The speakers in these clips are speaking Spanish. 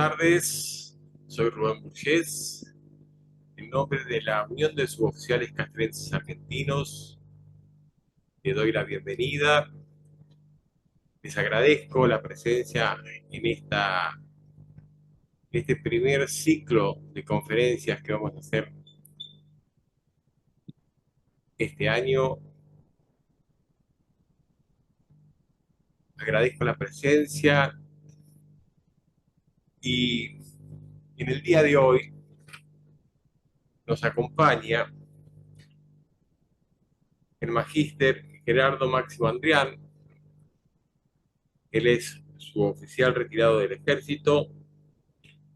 tardes, soy Rubén Burgés. En nombre de la Unión de Suboficiales Castrenses Argentinos, le doy la bienvenida. Les agradezco la presencia en este primer ciclo de conferencias que vamos a hacer este año. Agradezco la presencia y en el día de hoy nos acompaña el magíster Gerardo Máximo Andrián. Él es suboficial retirado del Ejército,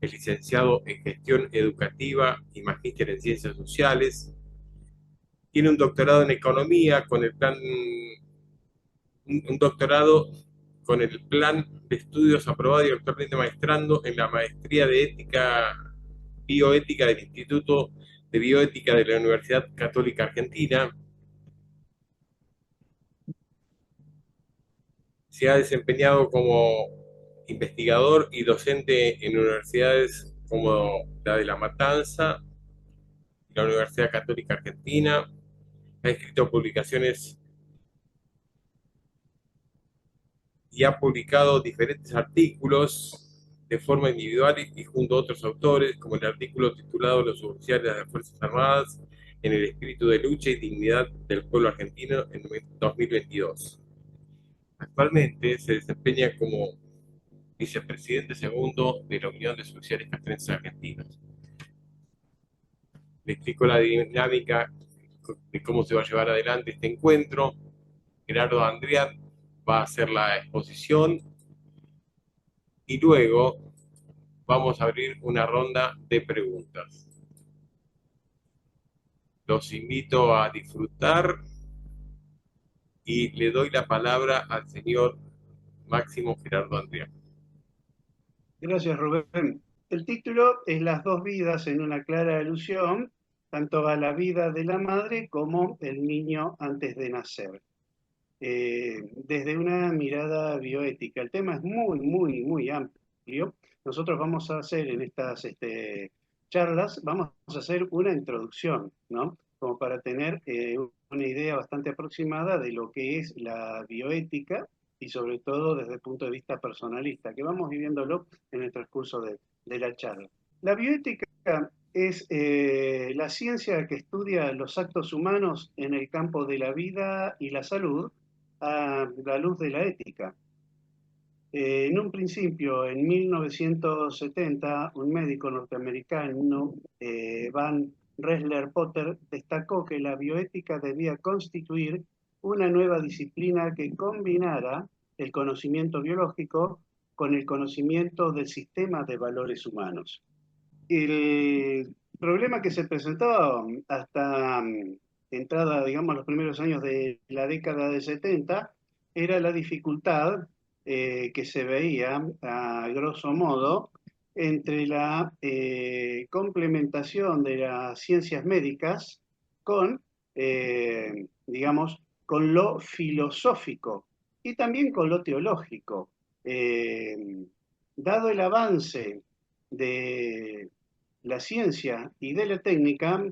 es licenciado en Gestión Educativa y magíster en Ciencias Sociales. Tiene un doctorado en Economía con el plan, un doctorado con el plan de estudios aprobado y actualmente maestrando en la maestría de Bioética del Instituto de Bioética de la Universidad Católica Argentina. Se ha desempeñado como investigador y docente en universidades como la de La Matanza, la Universidad Católica Argentina. Ha escrito publicaciones y ha publicado diferentes artículos de forma individual y junto a otros autores, como el artículo titulado Los oficiales de las Fuerzas Armadas en el espíritu de lucha y dignidad del pueblo argentino en 2022. Actualmente se desempeña como vicepresidente segundo de la Unión de Suboficiales Castrenses Argentinos. Le explico la dinámica de cómo se va a llevar adelante este encuentro. Gerardo Andrián va a hacer la exposición y luego vamos a abrir una ronda de preguntas. Los invito a disfrutar y le doy la palabra al señor Máximo Gerardo Andrián. Gracias, Rubén. El título es Las dos vidas, en una clara alusión tanto a la vida de la madre como el niño antes de nacer. Desde una mirada bioética. El tema es muy amplio. Nosotros vamos a hacer en estas charlas, vamos a hacer una introducción, ¿no? Como para tener una idea bastante aproximada de lo que es la bioética y sobre todo desde el punto de vista personalista, que vamos viviéndolo en el transcurso de la charla. La bioética es la ciencia que estudia los actos humanos en el campo de la vida y la salud a la luz de la ética. En un principio, en 1970, un médico norteamericano, Van Rensselaer Potter, destacó que la bioética debía constituir una nueva disciplina que combinara el conocimiento biológico con el conocimiento del sistema de valores humanos. El problema que se presentó hasta entrada, digamos, los primeros años de la década de 70 era la dificultad que se veía, a grosso modo, entre la complementación de las ciencias médicas con, digamos, con lo filosófico y también con lo teológico. Dado el avance de la ciencia y de la técnica,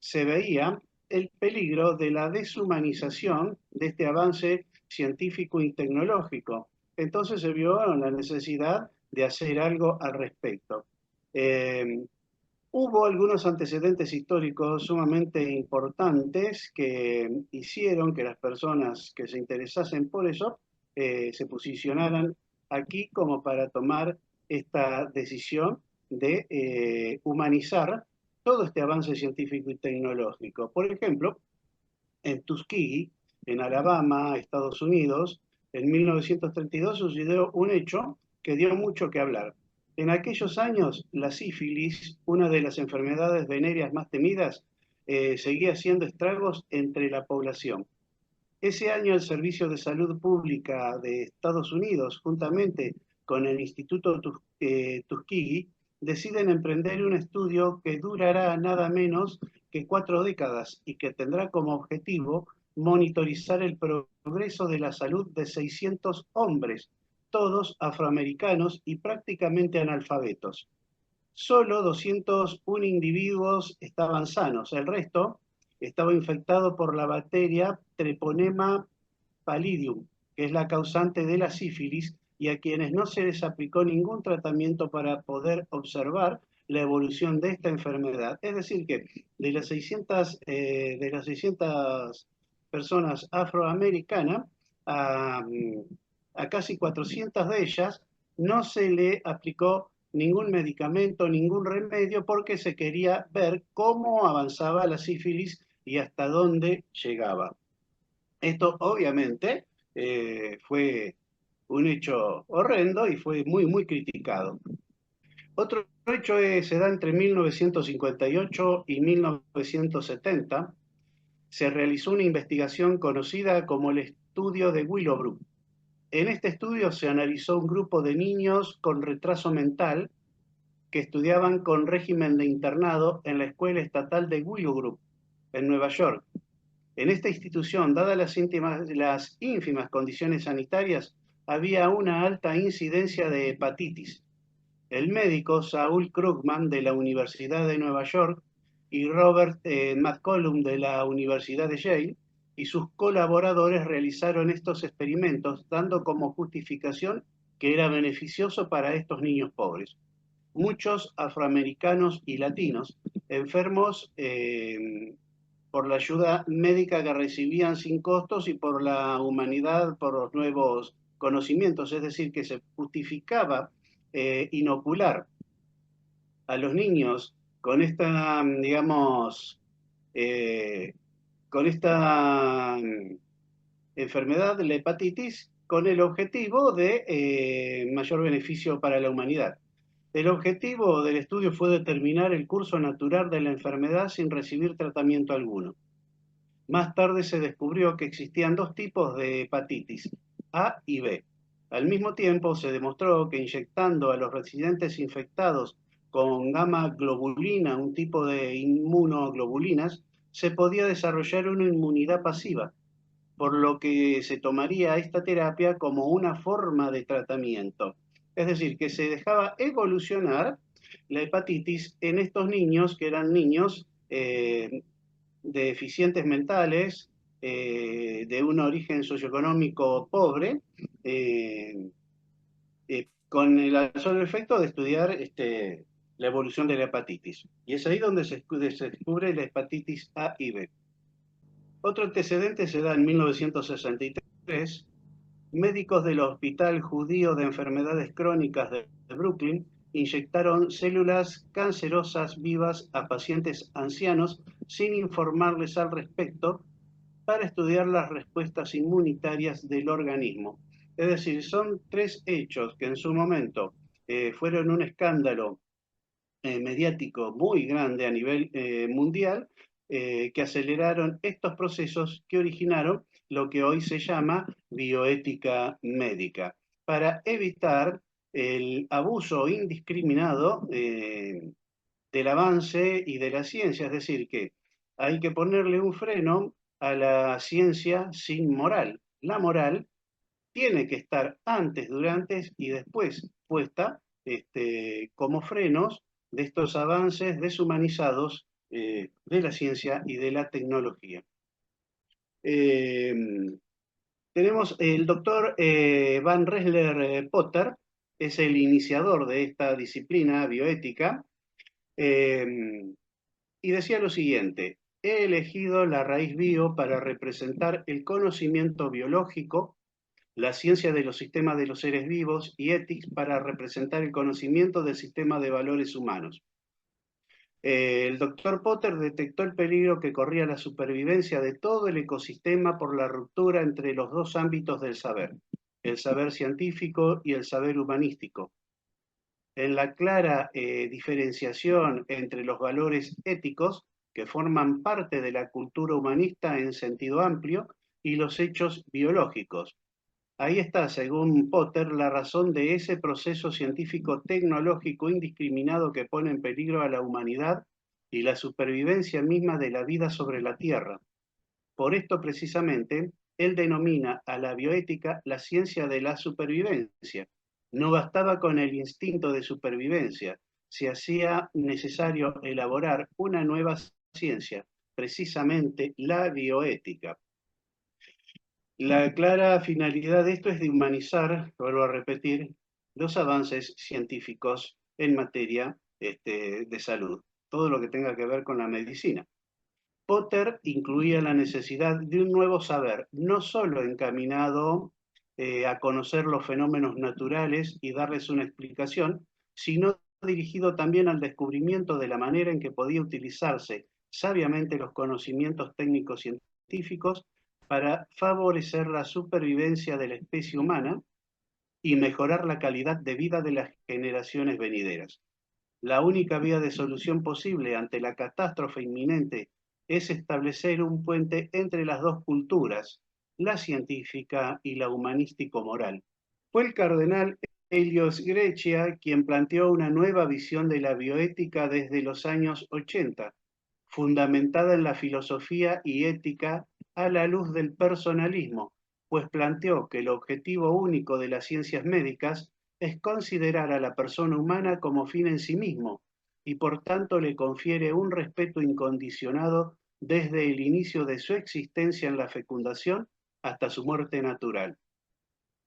se veía el peligro de la deshumanización de este avance científico y tecnológico. Entonces se vio la necesidad de hacer algo al respecto. Hubo algunos antecedentes históricos sumamente importantes que hicieron que las personas que se interesasen por eso se posicionaran aquí como para tomar esta decisión de humanizar todo este avance científico y tecnológico. Por ejemplo, en Tuskegee, en Alabama, Estados Unidos, en 1932 sucedió un hecho que dio mucho que hablar. En aquellos años, la sífilis, una de las enfermedades venéreas más temidas, seguía haciendo estragos entre la población. Ese año el Servicio de Salud Pública de Estados Unidos, juntamente con el Instituto Tuskegee, deciden emprender un estudio que durará nada menos que 4 décadas y que tendrá como objetivo monitorizar el progreso de la salud de 600 hombres todos afroamericanos y prácticamente analfabetos. Solo 201 individuos estaban sanos, el resto estaba infectado por la bacteria Treponema pallidum, que es la causante de la sífilis, y a quienes no se les aplicó ningún tratamiento para poder observar la evolución de esta enfermedad. Es decir, que de las 600 personas afroamericanas, a, a casi 400 de ellas no se le aplicó ningún medicamento, ningún remedio, porque se quería ver cómo avanzaba la sífilis y hasta dónde llegaba. Esto obviamente fue un hecho horrendo y fue muy, muy criticado. Otro hecho se da entre 1958 y 1970. Se realizó una investigación conocida como el estudio de Willowbrook. En este estudio se analizó un grupo de niños con retraso mental que estudiaban con régimen de internado en la Escuela Estatal de Willowbrook, en Nueva York. En esta institución, dadas las ínfimas condiciones sanitarias, había una alta incidencia de hepatitis. El médico Saul Krugman de la Universidad de Nueva York y Robert McCollum de la Universidad de Yale y sus colaboradores realizaron estos experimentos dando como justificación que era beneficioso para estos niños pobres. Muchos afroamericanos y latinos enfermos por la ayuda médica que recibían sin costos y por la humanidad, por los nuevos conocimientos, es decir, que se justificaba inocular a los niños con esta, digamos, eh, con esta enfermedad, la hepatitis, con el objetivo de mayor beneficio para la humanidad. El objetivo del estudio fue determinar el curso natural de la enfermedad sin recibir tratamiento alguno. Más tarde se descubrió que existían dos tipos de hepatitis, A y B. Al mismo tiempo, se demostró que inyectando a los residentes infectados con gamma globulina, un tipo de inmunoglobulinas, se podía desarrollar una inmunidad pasiva, por lo que se tomaría esta terapia como una forma de tratamiento. Es decir, que se dejaba evolucionar la hepatitis en estos niños, que eran niños deficientes mentales, de un origen socioeconómico pobre, con el solo efecto de estudiar la evolución de la hepatitis. Y es ahí donde se descubre la hepatitis A y B. Otro antecedente se da en 1963. Médicos del Hospital Judío de Enfermedades Crónicas de Brooklyn inyectaron células cancerosas vivas a pacientes ancianos sin informarles al respecto para estudiar las respuestas inmunitarias del organismo. Es decir, son tres hechos que en su momento fueron un escándalo mediático muy grande a nivel mundial, que aceleraron estos procesos que originaron lo que hoy se llama bioética médica, para evitar el abuso indiscriminado del avance y de la ciencia, es decir, que hay que ponerle un freno a la ciencia sin moral. La moral tiene que estar antes, durante y después puesta como frenos de estos avances deshumanizados de la ciencia y de la tecnología. Eh, Tenemos el doctor Van Resler Potter, es el iniciador de esta disciplina bioética, y decía lo siguiente: he elegido la raíz bio para representar el conocimiento biológico, la ciencia de los sistemas de los seres vivos y ethics para representar el conocimiento del sistema de valores humanos. El doctor Potter detectó el peligro que corría la supervivencia de todo el ecosistema por la ruptura entre los dos ámbitos del saber, el saber científico y el saber humanístico. En la clara diferenciación entre los valores éticos, que forman parte de la cultura humanista en sentido amplio, y los hechos biológicos. Ahí está, según Potter, la razón de ese proceso científico tecnológico indiscriminado que pone en peligro a la humanidad y la supervivencia misma de la vida sobre la Tierra. Por esto, precisamente, él denomina a la bioética la ciencia de la supervivencia. No bastaba con el instinto de supervivencia, se hacía necesario elaborar una nueva ciencia, precisamente la bioética. La clara finalidad de esto es de humanizar, vuelvo a repetir, los avances científicos en materia de salud, todo lo que tenga que ver con la medicina. Potter incluía la necesidad de un nuevo saber, no solo encaminado a conocer los fenómenos naturales y darles una explicación, sino dirigido también al descubrimiento de la manera en que podía utilizarse sabiamente los conocimientos técnicos científicos para favorecer la supervivencia de la especie humana y mejorar la calidad de vida de las generaciones venideras. La única vía de solución posible ante la catástrofe inminente es establecer un puente entre las dos culturas, la científica y la humanístico-moral. Fue el cardenal Helios Grecia quien planteó una nueva visión de la bioética desde los años 80, fundamentada en la filosofía y ética a la luz del personalismo, pues planteó que el objetivo único de las ciencias médicas es considerar a la persona humana como fin en sí mismo y por tanto le confiere un respeto incondicionado desde el inicio de su existencia en la fecundación hasta su muerte natural.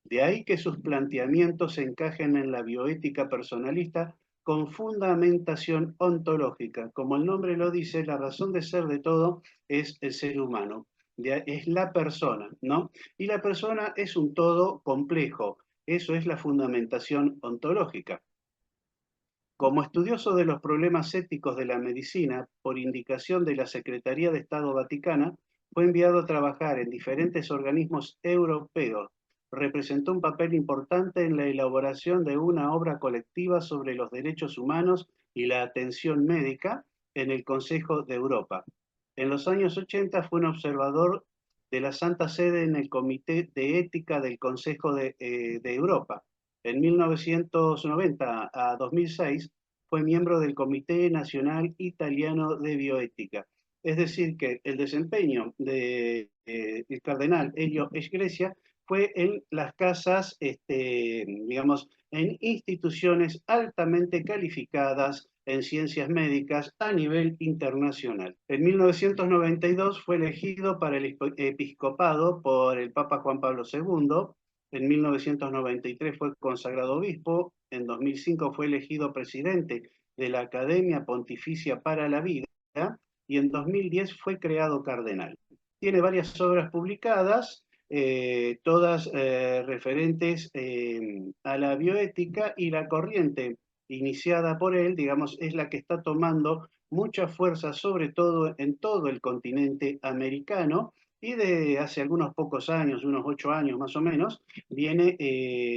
De ahí que sus planteamientos se encajen en la bioética personalista con fundamentación ontológica. Como el nombre lo dice, la razón de ser de todo es el ser humano, es la persona, ¿no? Y la persona es un todo complejo, eso es la fundamentación ontológica. Como estudioso de los problemas éticos de la medicina, por indicación de la Secretaría de Estado Vaticana, fue enviado a trabajar en diferentes organismos europeos. Representó un papel importante en la elaboración de una obra colectiva sobre los derechos humanos y la atención médica en el Consejo de Europa. En los años 80 fue un observador de la Santa Sede en el Comité de Ética del Consejo de Europa. En 1990 a 2006 fue miembro del Comité Nacional Italiano de Bioética. Es decir, que el desempeño del cardenal Elio Esgrecia fue en las casas, digamos, en instituciones altamente calificadas en ciencias médicas a nivel internacional. En 1992 fue elegido para el episcopado por el Papa Juan Pablo II. En 1993 fue consagrado obispo, en 2005 fue elegido presidente de la Academia Pontificia para la Vida y en 2010 fue creado cardenal. Tiene varias obras publicadas, todas referentes a la bioética, y la corriente iniciada por él, digamos, es la que está tomando mucha fuerza, sobre todo en todo el continente americano, y de hace algunos pocos años, unos 8 años más o menos, viene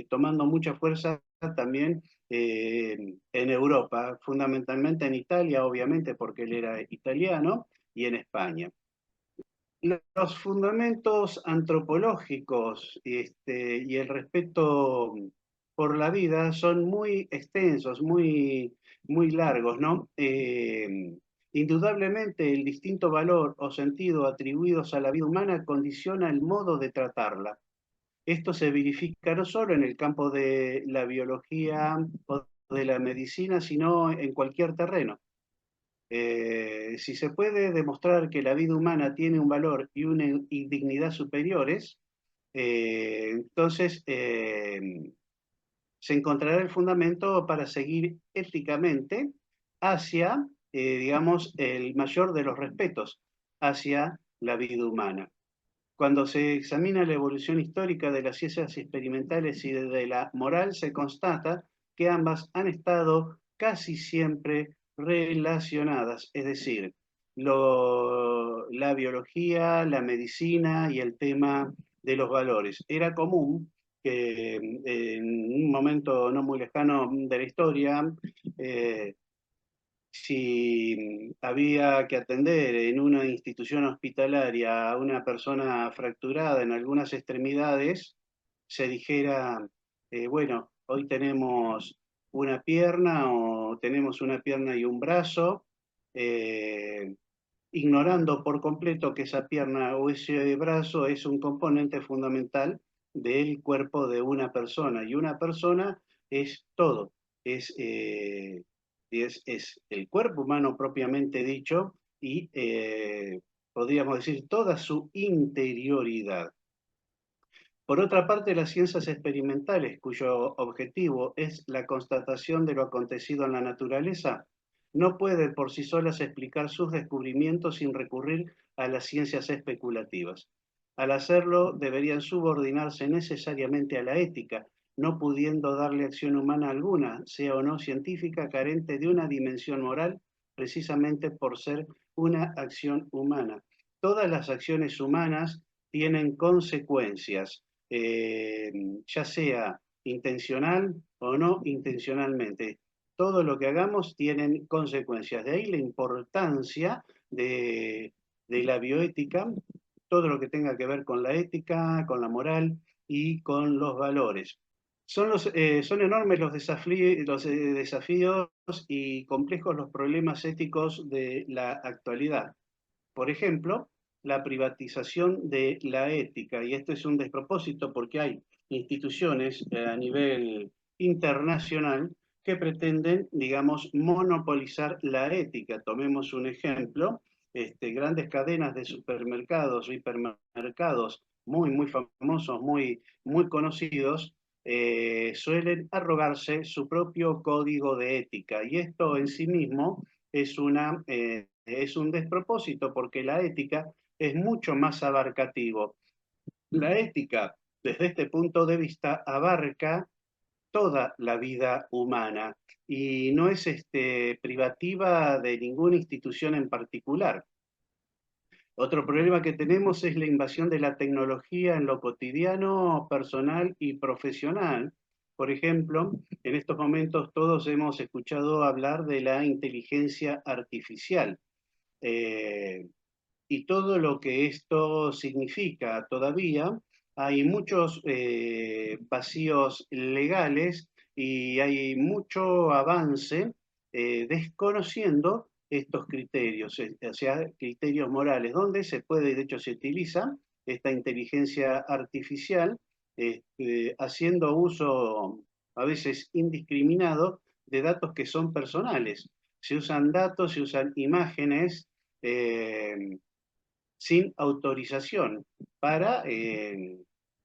tomando mucha fuerza también en Europa, fundamentalmente en Italia, obviamente, porque él era italiano, y en España. Los fundamentos antropológicos y el respeto por la vida son muy extensos, muy largos, ¿no? Indudablemente el distinto valor o sentido atribuidos a la vida humana condiciona el modo de tratarla. Esto se verifica no solo en el campo de la biología o de la medicina, sino en cualquier terreno. Si se puede demostrar que la vida humana tiene un valor y una dignidad superiores, entonces se encontrará el fundamento para seguir éticamente hacia, digamos, el mayor de los respetos hacia la vida humana. Cuando se examina la evolución histórica de las ciencias experimentales y de la moral, se constata que ambas han estado casi siempre relacionadas, es decir, la biología, la medicina y el tema de los valores. Era común que en un momento no muy lejano de la historia, si había que atender en una institución hospitalaria a una persona fracturada en algunas extremidades, se dijera, bueno, hoy tenemos una pierna o tenemos una pierna y un brazo, eh, ignorando por completo que esa pierna o ese brazo es un componente fundamental del cuerpo de una persona. Y una persona es todo, es, eh, es el cuerpo humano propiamente dicho y podríamos decir toda su interioridad. Por otra parte, las ciencias experimentales, cuyo objetivo es la constatación de lo acontecido en la naturaleza, no pueden por sí solas explicar sus descubrimientos sin recurrir a las ciencias especulativas. Al hacerlo, deberían subordinarse necesariamente a la ética, no pudiendo darle acción humana alguna, sea o no científica, carente de una dimensión moral, precisamente por ser una acción humana. Todas las acciones humanas tienen consecuencias, eh, ya sea intencional o no intencionalmente. Todo lo que hagamos tiene consecuencias. De ahí la importancia de la bioética, todo lo que tenga que ver con la ética, con la moral y con los valores. Son enormes los desafíos y complejos los problemas éticos de la actualidad. Por ejemplo, la privatización de la ética, y esto es un despropósito porque hay instituciones a nivel internacional que pretenden, digamos, monopolizar la ética. Tomemos un ejemplo, grandes cadenas de supermercados o hipermercados muy famosos, muy conocidos, suelen arrogarse su propio código de ética, y esto en sí mismo es un despropósito porque la ética es mucho más abarcativo. La ética, desde este punto de vista, abarca toda la vida humana y no es privativa de ninguna institución en particular. Otro problema que tenemos es la invasión de la tecnología en lo cotidiano, personal y profesional. Por ejemplo, en estos momentos todos hemos escuchado hablar de la inteligencia artificial. Eh, y todo lo que esto significa. Todavía hay muchos vacíos legales y hay mucho avance desconociendo estos criterios, o sea, criterios morales, donde se puede, de hecho se utiliza esta inteligencia artificial haciendo uso a veces indiscriminado de datos que son personales. Se usan datos, se usan imágenes, eh, sin autorización para,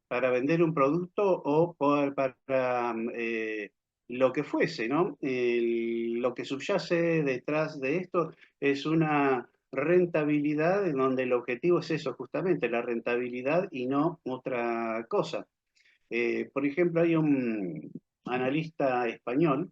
para vender un producto o para lo que fuese, ¿no? Lo que subyace detrás de esto es una rentabilidad en donde el objetivo es eso, justamente, la rentabilidad y no otra cosa. Por ejemplo, hay un analista español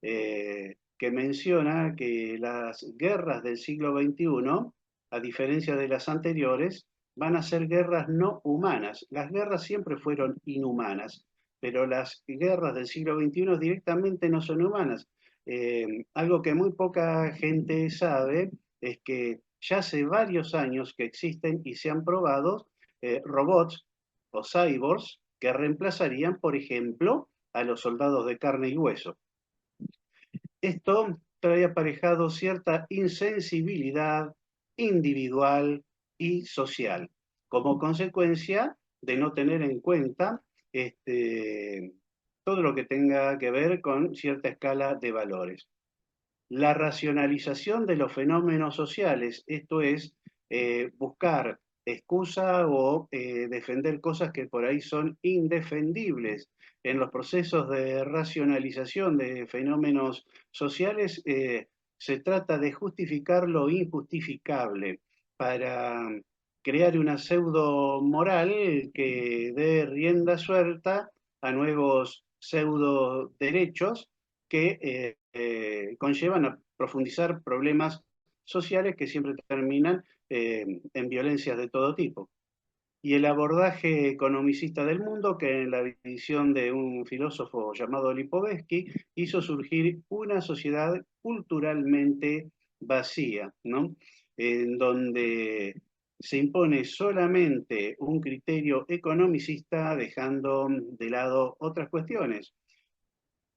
que menciona que las guerras del siglo XXI, a diferencia de las anteriores, van a ser guerras no humanas. Las guerras siempre fueron inhumanas, pero las guerras del siglo XXI directamente no son humanas. Algo que muy poca gente sabe es que ya hace varios años que existen y se han probado robots o cyborgs que reemplazarían, por ejemplo, a los soldados de carne y hueso. Esto trae aparejado cierta insensibilidad individual y social, como consecuencia de no tener en cuenta todo lo que tenga que ver con cierta escala de valores. La racionalización de los fenómenos sociales, esto es, buscar excusa o defender cosas que por ahí son indefendibles. En los procesos de racionalización de fenómenos sociales se trata de justificar lo injustificable para crear una pseudo moral que dé rienda suelta a nuevos pseudo derechos que conllevan a profundizar problemas sociales que siempre terminan en violencias de todo tipo. Y el abordaje economicista del mundo, que en la visión de un filósofo llamado Lipovetsky, hizo surgir una sociedad culturalmente vacía, ¿no? En donde se impone solamente un criterio economicista, dejando de lado otras cuestiones.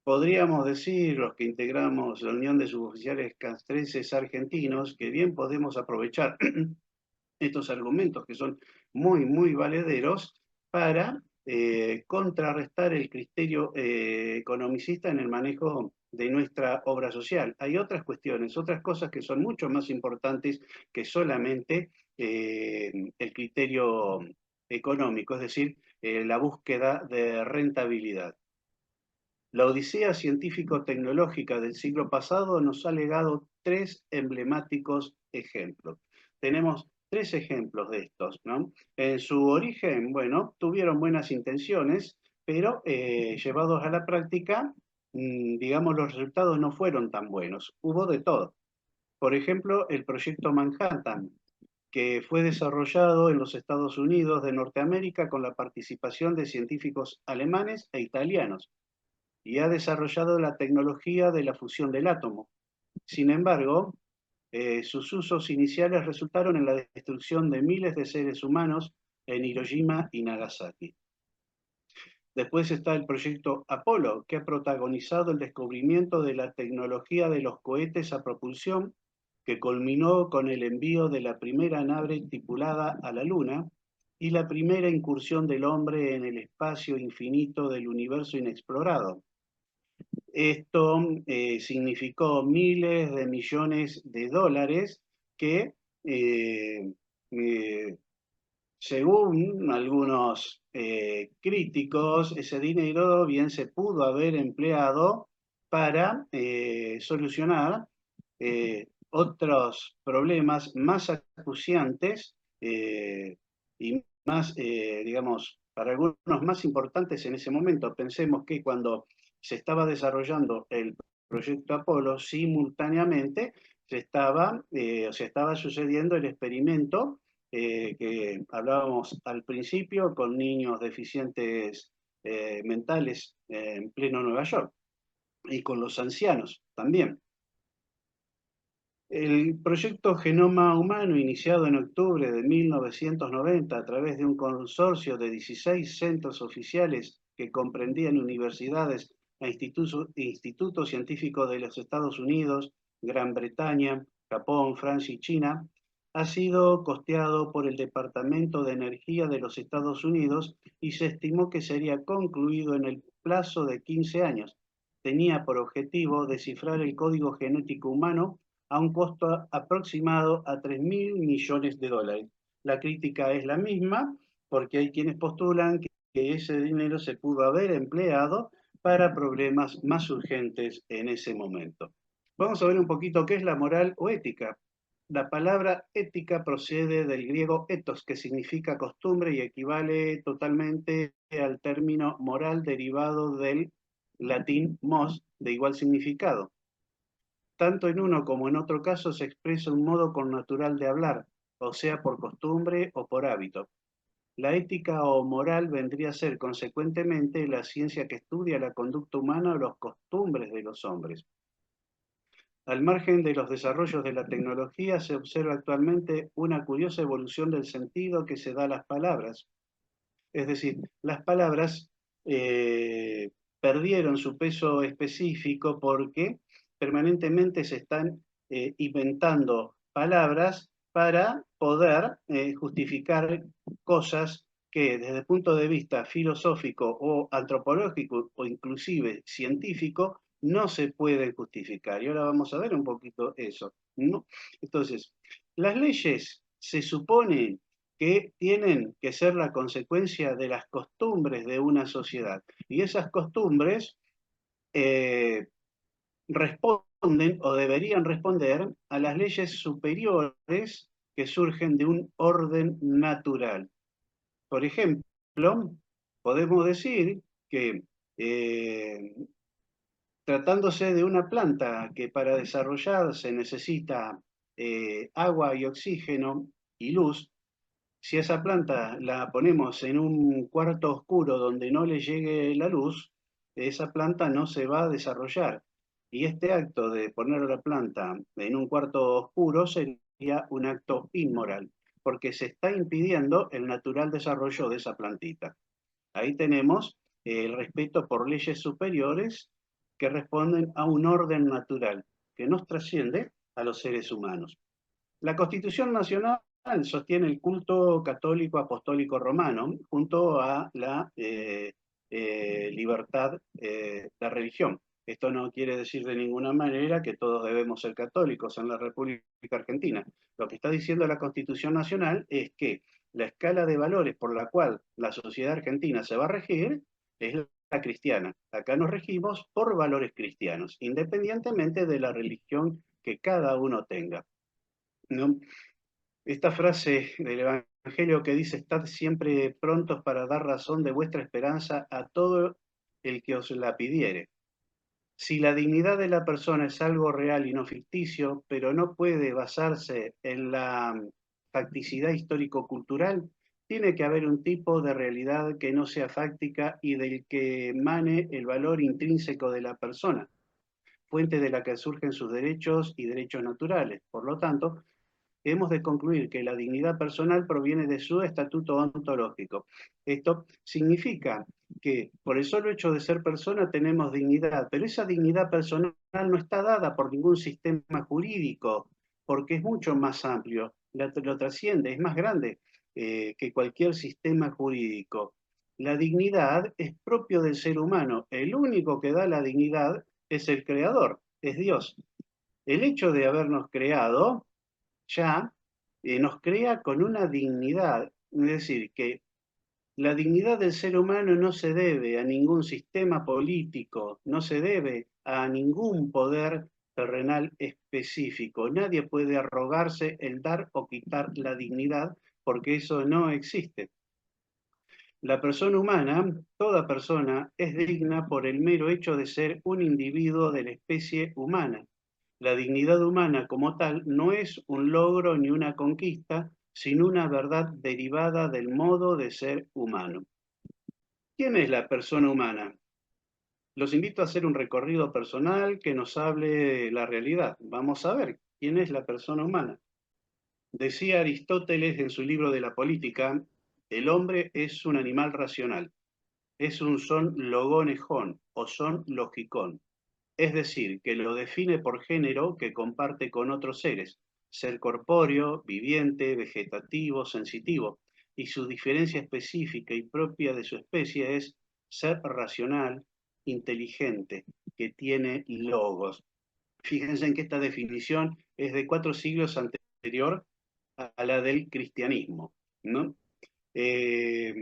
Podríamos decir, los que integramos la Unión de Suboficiales Castrenses Argentinos, que bien podemos aprovechar estos argumentos que son muy, muy valederos para contrarrestar el criterio economicista en el manejo de nuestra obra social. Hay otras cuestiones, otras cosas que son mucho más importantes que solamente el criterio económico, es decir, la búsqueda de rentabilidad. La odisea científico-tecnológica del siglo pasado nos ha legado tres emblemáticos ejemplos. Tenemos tres ejemplos de estos, ¿no? En su origen, bueno, tuvieron buenas intenciones, pero llevados a la práctica, digamos, los resultados no fueron tan buenos. Hubo de todo. Por ejemplo, el proyecto Manhattan, que fue desarrollado en los Estados Unidos de Norteamérica con la participación de científicos alemanes e italianos y ha desarrollado la tecnología de la fusión del átomo. Sin embargo, sus usos iniciales resultaron en la destrucción de miles de seres humanos en Hiroshima y Nagasaki. Después está el proyecto Apolo, que ha protagonizado el descubrimiento de la tecnología de los cohetes a propulsión, que culminó con el envío de la primera nave tripulada a la Luna y la primera incursión del hombre en el espacio infinito del universo inexplorado. Esto significó miles de millones de dólares que, eh, eh, según algunos críticos, ese dinero bien se pudo haber empleado para solucionar otros problemas más acuciantes y más, digamos, para algunos más importantes en ese momento. Pensemos que cuando se estaba desarrollando el proyecto Apolo, simultáneamente se estaba sucediendo el experimento que hablábamos al principio con niños deficientes mentales en pleno Nueva York y con los ancianos también. El proyecto Genoma Humano, iniciado en octubre de 1990 a través de un consorcio de 16 centros oficiales que comprendían universidades e institutos científicos de los Estados Unidos, Gran Bretaña, Japón, Francia y China, ha sido costeado por el Departamento de Energía de los Estados Unidos y se estimó que sería concluido en el plazo de 15 años. Tenía por objetivo descifrar el código genético humano a un costo aproximado a 3.000 millones de dólares. La crítica es la misma, porque hay quienes postulan que ese dinero se pudo haber empleado para problemas más urgentes en ese momento. Vamos a ver un poquito qué es la moral o ética. La palabra ética procede del griego ethos, que significa costumbre y equivale totalmente al término moral derivado del latín mos, de igual significado. Tanto en uno como en otro caso se expresa un modo connatural de hablar, o sea, por costumbre o por hábito. La ética o moral vendría a ser, consecuentemente, la ciencia que estudia la conducta humana o las costumbres de los hombres. Al margen de los desarrollos de la tecnología, se observa actualmente una curiosa evolución del sentido que se da a las palabras. Es decir, las palabras eh, perdieron su peso específico porque permanentemente se están inventando palabras para poder justificar cosas que desde el punto de vista filosófico o antropológico o inclusive científico no se pueden justificar. Y ahora vamos a ver un poquito eso, ¿no? Entonces, las leyes se supone que tienen que ser la consecuencia de las costumbres de una sociedad. Y esas costumbres eh, responden o deberían responder a las leyes superiores que surgen de un orden natural. Por ejemplo, podemos decir que eh, tratándose de una planta que para desarrollarse necesita agua y oxígeno y luz, si esa planta la ponemos en un cuarto oscuro donde no le llegue la luz, esa planta no se va a desarrollar. Y este acto de poner la planta en un cuarto oscuro sería un acto inmoral, porque se está impidiendo el natural desarrollo de esa plantita. Ahí tenemos el respeto por leyes superiores que responden a un orden natural que nos trasciende a los seres humanos. La Constitución Nacional sostiene el culto católico apostólico romano junto a la libertad de religión. Esto no quiere decir de ninguna manera que todos debemos ser católicos en la República Argentina. Lo que está diciendo la Constitución Nacional es que la escala de valores por la cual la sociedad argentina se va a regir es la cristiana. Acá nos regimos por valores cristianos, independientemente de la religión que cada uno tenga, ¿no? Esta frase del Evangelio que dice, estad siempre prontos para dar razón de vuestra esperanza a todo el que os la pidiere. Si la dignidad de la persona es algo real y no ficticio, pero no puede basarse en la facticidad histórico-cultural, tiene que haber un tipo de realidad que no sea fáctica y del que emane el valor intrínseco de la persona, fuente de la que surgen sus derechos y derechos naturales. Por lo tanto, hemos de concluir que la dignidad personal proviene de su estatuto ontológico. Esto significa que por el solo hecho de ser persona tenemos dignidad, pero esa dignidad personal no está dada por ningún sistema jurídico, porque es mucho más amplio, lo trasciende, es más grande que cualquier sistema jurídico. La dignidad es propio del ser humano, el único que da la dignidad es el creador, es Dios. El hecho de habernos creado ya nos crea con una dignidad, es decir, que la dignidad del ser humano no se debe a ningún sistema político, no se debe a ningún poder terrenal específico. Nadie puede arrogarse el dar o quitar la dignidad porque eso no existe. La persona humana, toda persona, es digna por el mero hecho de ser un individuo de la especie humana. La dignidad humana como tal no es un logro ni una conquista, sino una verdad derivada del modo de ser humano. ¿Quién es la persona humana? Los invito a hacer un recorrido personal que nos hable de la realidad. Vamos a ver quién es la persona humana. Decía Aristóteles en su libro de la política, el hombre es un animal racional, es un son logónejón o son logicón. Es decir, que lo define por género que comparte con otros seres, ser corpóreo, viviente, vegetativo, sensitivo, y su diferencia específica y propia de su especie es ser racional, inteligente, que tiene logos. Fíjense en que esta definición es de 4 siglos anterior a la del cristianismo, ¿no? Eh,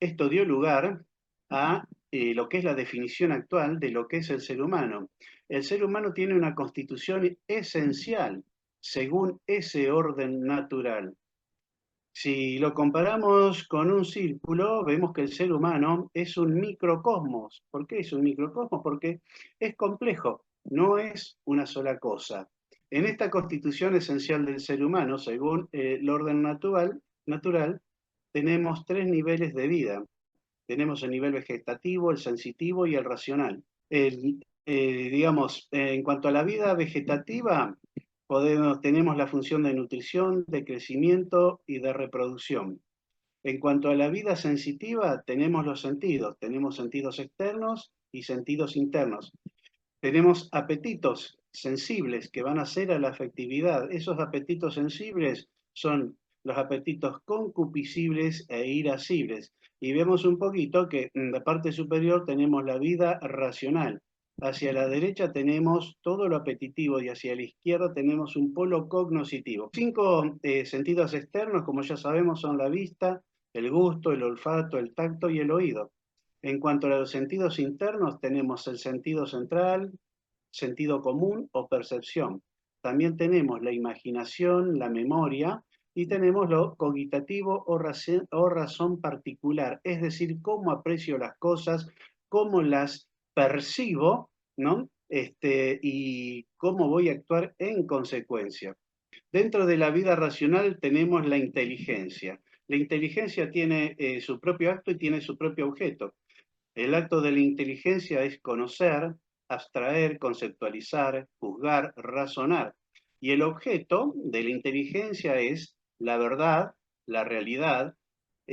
Esto dio lugar a lo que es la definición actual de lo que es el ser humano. El ser humano tiene una constitución esencial según ese orden natural. Si lo comparamos con un círculo, vemos que el ser humano es un microcosmos. ¿Por qué es un microcosmos? Porque es complejo, no es una sola cosa. En esta constitución esencial del ser humano, según el orden natural, tenemos 3 niveles de vida. Tenemos el nivel vegetativo, el sensitivo y el racional. Digamos, en cuanto a la vida vegetativa, tenemos la función de nutrición, de crecimiento y de reproducción. En cuanto a la vida sensitiva, tenemos sentidos externos y sentidos internos. Tenemos apetitos sensibles que van a ser a la afectividad. Esos apetitos sensibles son los apetitos concupiscibles e irascibles. Y vemos un poquito que en la parte superior tenemos la vida racional. Hacia la derecha tenemos todo lo apetitivo y hacia la izquierda tenemos un polo cognoscitivo. 5 sentidos externos, como ya sabemos, son la vista, el gusto, el olfato, el tacto y el oído. En cuanto a los sentidos internos, tenemos el sentido central, sentido común o percepción. También tenemos la imaginación, la memoria, y tenemos lo cogitativo o razón particular, es decir, cómo aprecio las cosas, cómo las percibo, ¿no? Y cómo voy a actuar en consecuencia. Dentro de la vida racional tenemos la inteligencia. La inteligencia tiene su propio acto y tiene su propio objeto. El acto de la inteligencia es conocer, abstraer, conceptualizar, juzgar, razonar. Y el objeto de la inteligencia es la verdad, la realidad,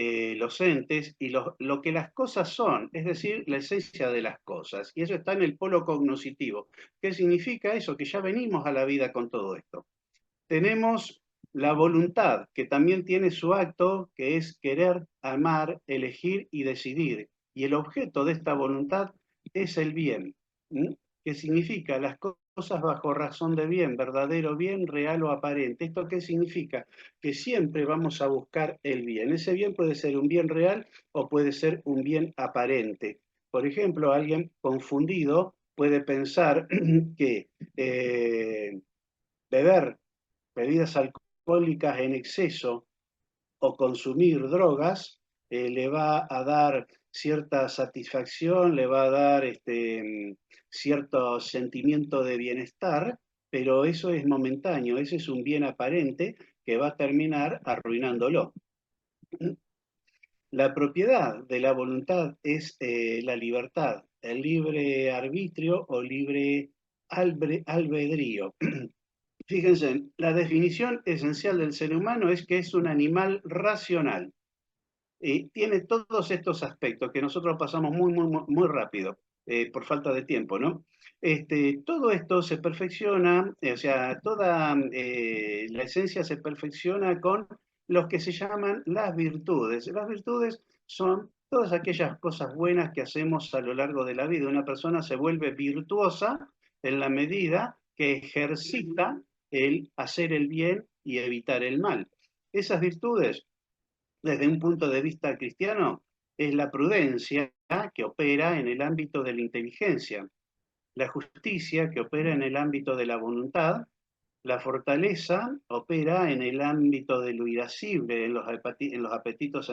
los entes y lo que las cosas son, es decir, la esencia de las cosas. Y eso está en el polo cognoscitivo. ¿Qué significa eso? Que ya venimos a la vida con todo esto. Tenemos la voluntad, que también tiene su acto, que es querer, amar, elegir y decidir. Y el objeto de esta voluntad es el bien, ¿m? Que significa las cosas bajo razón de bien, verdadero bien, real o aparente. ¿Esto qué significa? Que siempre vamos a buscar el bien. Ese bien puede ser un bien real o puede ser un bien aparente. Por ejemplo, alguien confundido puede pensar que beber bebidas alcohólicas en exceso o consumir drogas le va a dar cierta satisfacción, le va a dar cierto sentimiento de bienestar, pero eso es momentáneo, ese es un bien aparente que va a terminar arruinándolo. La propiedad de la voluntad es la libertad, el libre arbitrio o libre albedrío. Fíjense, la definición esencial del ser humano es que es un animal racional. Y tiene todos estos aspectos que nosotros pasamos muy rápido, por falta de tiempo, ¿no? Todo esto se perfecciona, o sea, toda la esencia se perfecciona con los que se llaman las virtudes. Las virtudes son todas aquellas cosas buenas que hacemos a lo largo de la vida. Una persona se vuelve virtuosa en la medida que ejercita el hacer el bien y evitar el mal. Esas virtudes desde un punto de vista cristiano, es la prudencia que opera en el ámbito de la inteligencia, la justicia que opera en el ámbito de la voluntad, la fortaleza opera en el ámbito de lo irascible, en los apetitos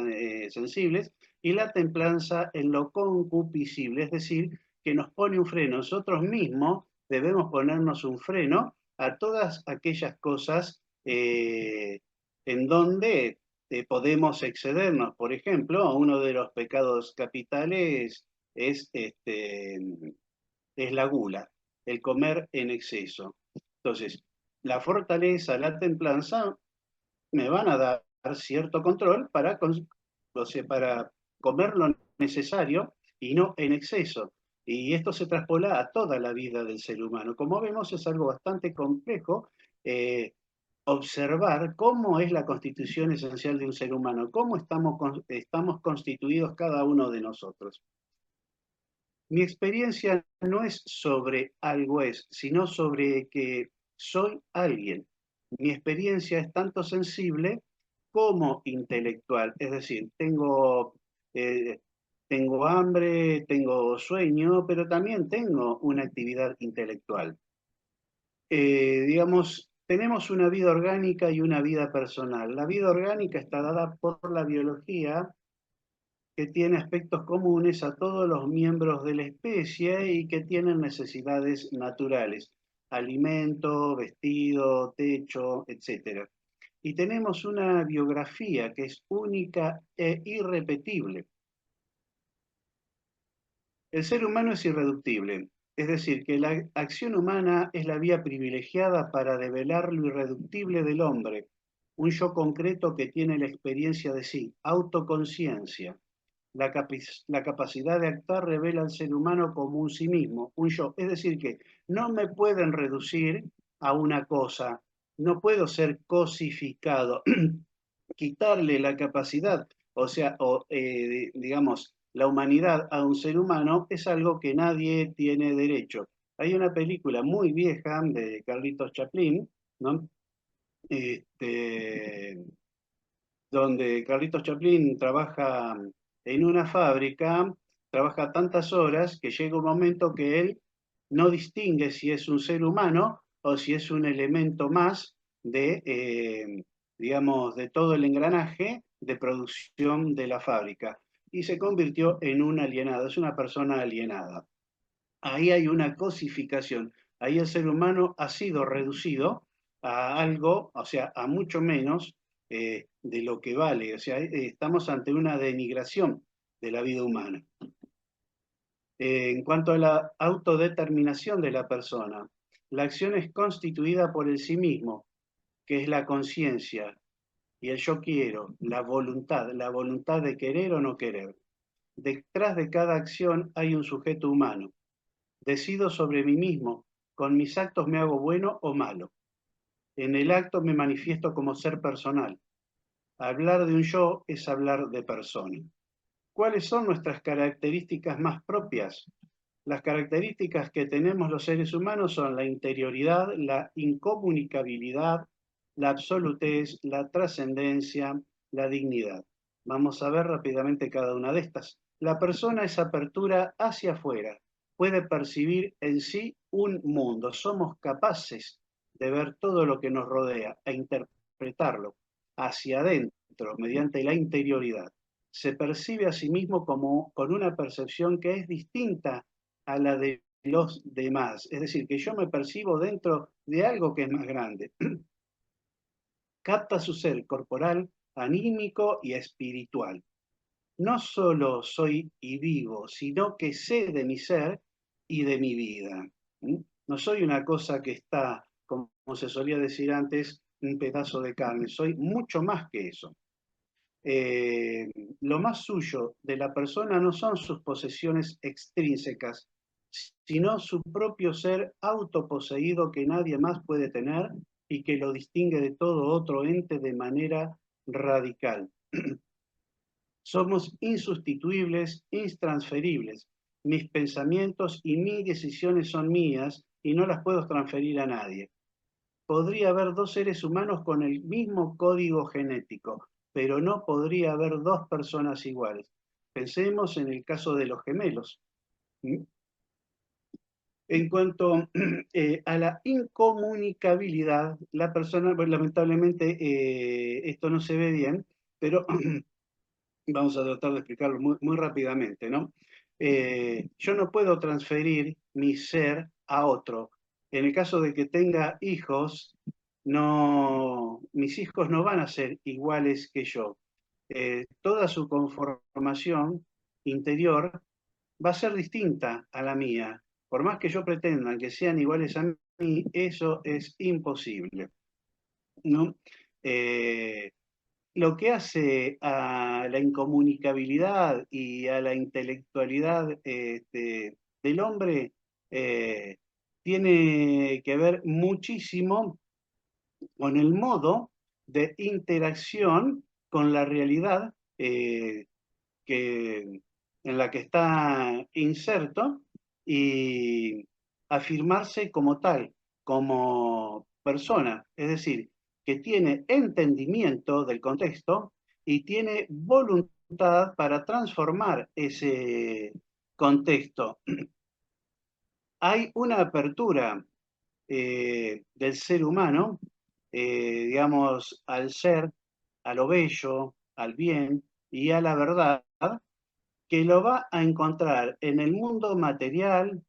sensibles, y la templanza en lo concupiscible, es decir, que nos pone un freno. Nosotros mismos debemos ponernos un freno a todas aquellas cosas en donde podemos excedernos. Por ejemplo, uno de los pecados capitales es la gula, el comer en exceso. Entonces, la fortaleza, la templanza me van a dar cierto control o sea, para comer lo necesario y no en exceso. Y esto se traspola a toda la vida del ser humano. Como vemos, es algo bastante complejo observar cómo es la constitución esencial de un ser humano, cómo estamos constituidos cada uno de nosotros. Mi experiencia no es sobre algo es, sino sobre que soy alguien. Mi experiencia es tanto sensible como intelectual, es decir, eh, tengo hambre, tengo sueño, pero también tengo una actividad intelectual. Digamos, tenemos una vida orgánica y una vida personal. La vida orgánica está dada por la biología, que tiene aspectos comunes a todos los miembros de la especie y que tienen necesidades naturales, alimento, vestido, techo, etc. Y tenemos una biografía que es única e irrepetible. El ser humano es irreductible, es decir, que la acción humana es la vía privilegiada para develar lo irreductible del hombre, un yo concreto que tiene la experiencia de sí, autoconciencia. La capacidad de actuar revela al ser humano como un sí mismo, un yo. Es decir, que no me pueden reducir a una cosa, no puedo ser cosificado, quitarle la capacidad, o sea, digamos, la humanidad a un ser humano es algo que nadie tiene derecho. Hay una película muy vieja de Carlitos Chaplin, ¿no? Este, donde Carlitos Chaplin trabaja en una fábrica, trabaja tantas horas que llega un momento que él no distingue si es un ser humano o si es un elemento más digamos, de todo el engranaje de producción de la fábrica. Y se convirtió en un alienado, es una persona alienada. Ahí hay una cosificación. Ahí el ser humano ha sido reducido a algo, o sea, a mucho menos de lo que vale. O sea, estamos ante una denigración de la vida humana. En cuanto a la autodeterminación de la persona, la acción es constituida por el sí mismo, que es la conciencia. y el yo quiero, la voluntad de querer o no querer. Detrás de cada acción hay un sujeto humano. Decido sobre mí mismo, con mis actos me hago bueno o malo. En el acto me manifiesto como ser personal. Hablar de un yo es hablar de persona. ¿Cuáles son nuestras características más propias? Las características que tenemos los seres humanos son la interioridad, la incomunicabilidad, la absolutez, la trascendencia, la dignidad. Vamos a ver rápidamente cada una de estas. La persona es apertura hacia afuera, puede percibir en sí un mundo. Somos capaces de ver todo lo que nos rodea e interpretarlo hacia adentro mediante la interioridad. Se percibe a sí mismo como con una percepción que es distinta a la de los demás. Es decir, que yo me percibo dentro de algo que es más grande. Capta su ser corporal, anímico y espiritual. No solo soy y vivo, sino que sé de mi ser y de mi vida. No soy una cosa que está, como se solía decir antes, un pedazo de carne. Soy mucho más que eso. Eh, lo más suyo de la persona no son sus posesiones extrínsecas, sino su propio ser autoposeído que nadie más puede tener y que lo distingue de todo otro ente de manera radical. Somos insustituibles, intransferibles. Mis pensamientos y mis decisiones son mías y no las puedo transferir a nadie. Podría haber dos seres humanos con el mismo código genético, pero no podría haber dos personas iguales. Pensemos en el caso de los gemelos. En cuanto a la incomunicabilidad, la persona, pues, lamentablemente esto no se ve bien, pero vamos a tratar de explicarlo muy rápidamente, ¿no? Yo no puedo transferir mi ser a otro. En el caso de que tenga hijos, no, mis hijos no van a ser iguales que yo. Toda su conformación interior va a ser distinta a la mía. Por más que yo pretenda que sean iguales a mí, eso es imposible, ¿no? Eh, lo que hace a la incomunicabilidad y a la intelectualidad del hombre eh, tiene que ver muchísimo con el modo de interacción con la realidad que, en la que está inserto y afirmarse como tal, como persona, es decir, que tiene entendimiento del contexto y tiene voluntad para transformar ese contexto. Hay una apertura del ser humano, digamos, al ser, a lo bello, al bien y a la verdad, que lo va a encontrar en el mundo material,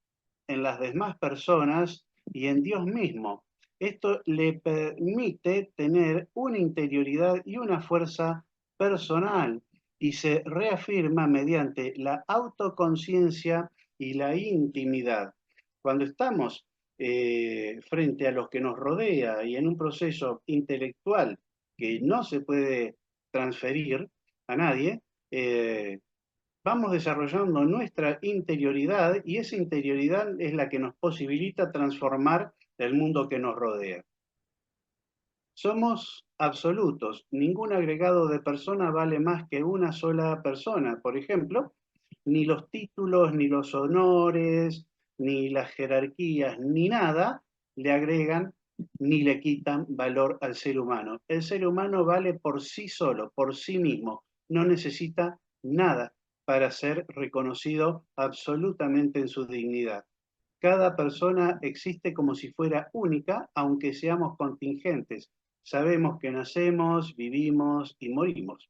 en las demás personas y en Dios mismo. Esto le permite tener una interioridad y una fuerza personal y se reafirma mediante la autoconciencia y la intimidad. Cuando estamos frente a los que nos rodea y en un proceso intelectual que no se puede transferir a nadie, vamos desarrollando nuestra interioridad y esa interioridad es la que nos posibilita transformar el mundo que nos rodea. Somos absolutos, ningún agregado de persona vale más que una sola persona. Por ejemplo, ni los títulos, ni los honores, ni las jerarquías, ni nada le agregan ni le quitan valor al ser humano. El ser humano vale por sí solo, por sí mismo, no necesita nada para ser reconocido absolutamente en su dignidad. Cada persona existe como si fuera única, aunque seamos contingentes. Sabemos que nacemos, vivimos y morimos.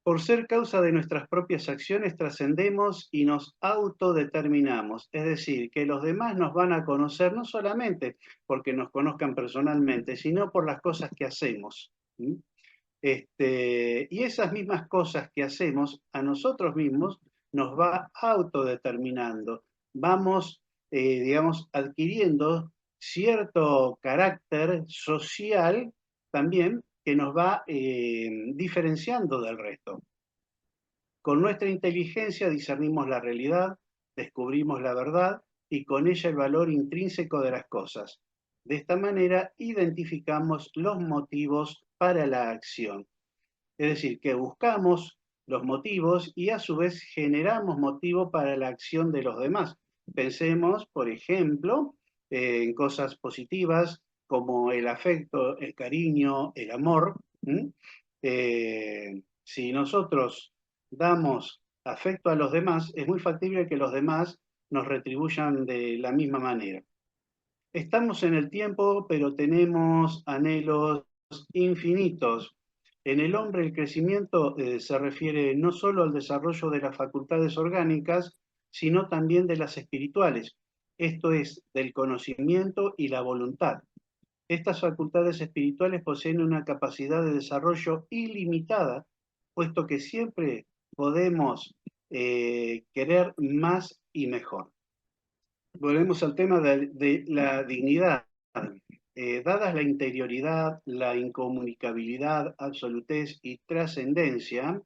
Por ser causa de nuestras propias acciones trascendemos y nos autodeterminamos, es decir, que los demás nos van a conocer no solamente porque nos conozcan personalmente, sino por las cosas que hacemos. Y esas mismas cosas que hacemos a nosotros mismos nos va autodeterminando. Vamos, digamos, adquiriendo cierto carácter social también que nos va diferenciando del resto. Con nuestra inteligencia discernimos la realidad, descubrimos la verdad y con ella el valor intrínseco de las cosas. De esta manera identificamos los motivos para la acción. Es decir, que buscamos los motivos y a su vez generamos motivo para la acción de los demás. Pensemos, por ejemplo, en cosas positivas como el afecto, el cariño, el amor. Si nosotros damos afecto a los demás, es muy factible que los demás nos retribuyan de la misma manera. Estamos en el tiempo, pero tenemos anhelos infinitos. En el hombre el crecimiento se refiere no solo al desarrollo de las facultades orgánicas, sino también de las espirituales, esto es, del conocimiento y la voluntad. Estas facultades espirituales poseen una capacidad de desarrollo ilimitada, puesto que siempre podemos querer más y mejor. Volvemos al tema de la dignidad. Dadas la interioridad, la incomunicabilidad, absolutez y trascendencia,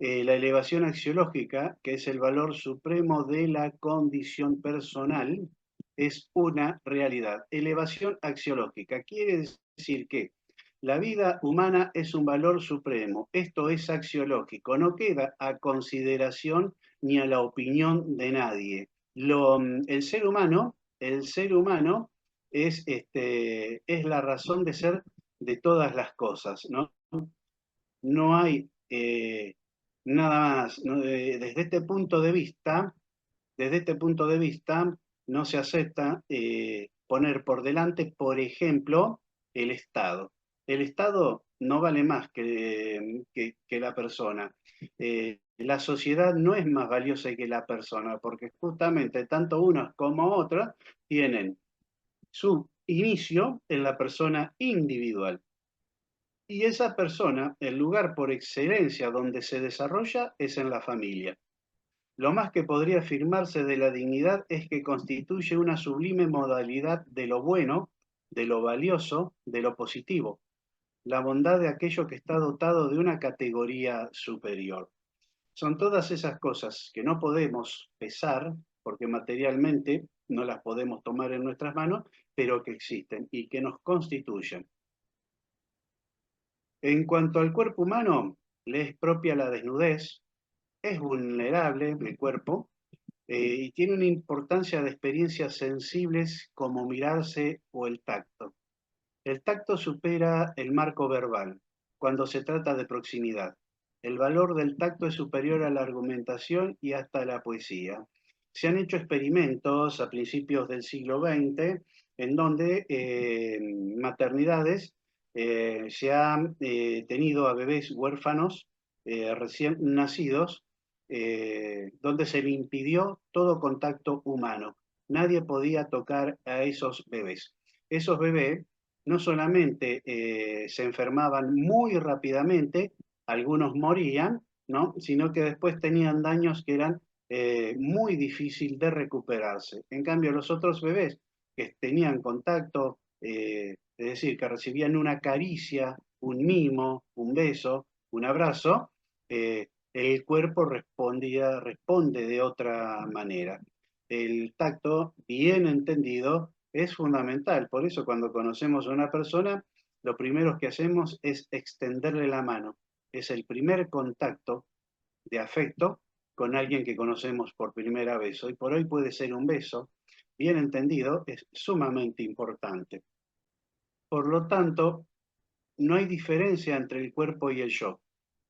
la elevación axiológica, que es el valor supremo de la condición personal, es una realidad. Elevación axiológica quiere decir que la vida humana es un valor supremo. Esto es axiológico, no queda a consideración ni a la opinión de nadie. El ser humano es la razón de ser de todas las cosas, ¿no? No hay nada más, ¿no? Desde este punto de vista, no se acepta poner por delante, por ejemplo, el Estado. El Estado no vale más que la persona. La sociedad no es más valiosa que la persona, porque justamente tanto unos como otros tienen su inicio en la persona individual. Y esa persona, el lugar por excelencia donde se desarrolla es en la familia. Lo más que podría afirmarse de la dignidad es que constituye una sublime modalidad de lo bueno, de lo valioso, de lo positivo, la bondad de aquello que está dotado de una categoría superior. Son todas esas cosas que no podemos pesar, porque materialmente no las podemos tomar en nuestras manos, pero que existen y que nos constituyen. En cuanto al cuerpo humano, le es propia la desnudez, es vulnerable el cuerpo y tiene una importancia de experiencias sensibles como mirarse o el tacto. El tacto supera el marco verbal cuando se trata de proximidad. El valor del tacto es superior a la argumentación y hasta a la poesía. Se han hecho experimentos a principios del siglo XX en donde maternidades se han tenido a bebés huérfanos recién nacidos, donde se le impidió todo contacto humano. Nadie podía tocar a esos bebés. Esos bebés no solamente se enfermaban muy rápidamente, algunos morían, ¿no? Sino que después tenían daños que eran muy difíciles de recuperarse. En cambio, los otros bebés que tenían contacto, es decir, que recibían una caricia, un mimo, un beso, un abrazo, el cuerpo responde de otra manera. El tacto, bien entendido, es fundamental. Por eso cuando conocemos a una persona, lo primero que hacemos es extenderle la mano. Es el primer contacto de afecto con alguien que conocemos por primera vez. Hoy por hoy puede ser un beso. Bien entendido, es sumamente importante. Por lo tanto, no hay diferencia entre el cuerpo y el yo.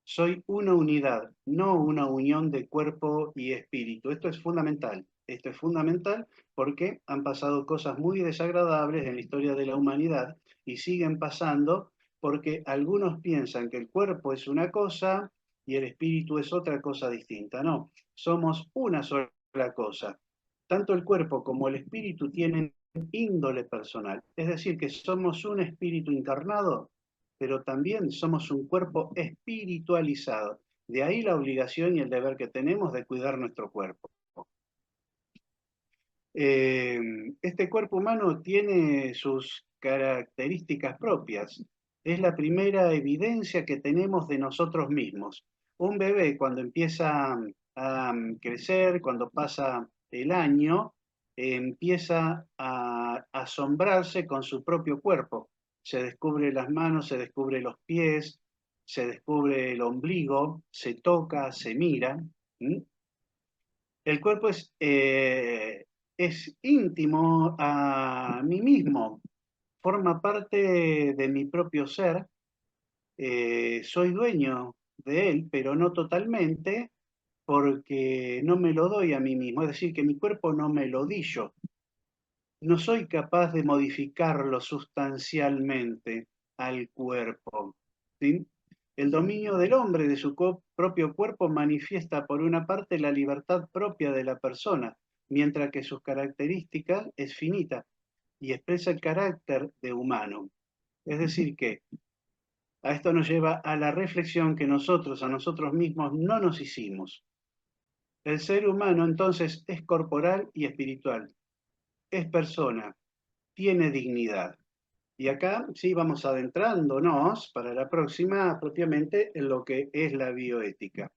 Soy una unidad, no una unión de cuerpo y espíritu. Esto es fundamental. Esto es fundamental porque han pasado cosas muy desagradables en la historia de la humanidad y siguen pasando porque algunos piensan que el cuerpo es una cosa y el espíritu es otra cosa distinta. No, somos una sola cosa. Tanto el cuerpo como el espíritu tienen índole personal, es decir, que somos un espíritu encarnado pero también somos un cuerpo espiritualizado. De ahí la obligación y el deber que tenemos de cuidar nuestro cuerpo. Este cuerpo humano tiene sus características propias. Es la primera evidencia que tenemos de nosotros mismos. Un bebé cuando empieza a crecer, cuando pasa el año, empieza a asombrarse con su propio cuerpo. Se descubre las manos, se descubre los pies, se descubre el ombligo, se toca, se mira. ¿Mm? El cuerpo es íntimo a mí mismo, forma parte de mi propio ser, soy dueño de él, pero no totalmente, porque no me lo doy a mí mismo, es decir, que mi cuerpo no me lo di yo. No soy capaz de modificarlo sustancialmente al cuerpo. ¿Sí? El dominio del hombre de su propio cuerpo manifiesta por una parte la libertad propia de la persona, mientras que sus características es finita y expresa el carácter de humano. Es decir, que a esto nos lleva a la reflexión que nosotros a nosotros mismos no nos hicimos. El ser humano entonces es corporal y espiritual, es persona, tiene dignidad. Y acá sí vamos adentrándonos para la próxima propiamente en lo que es la bioética.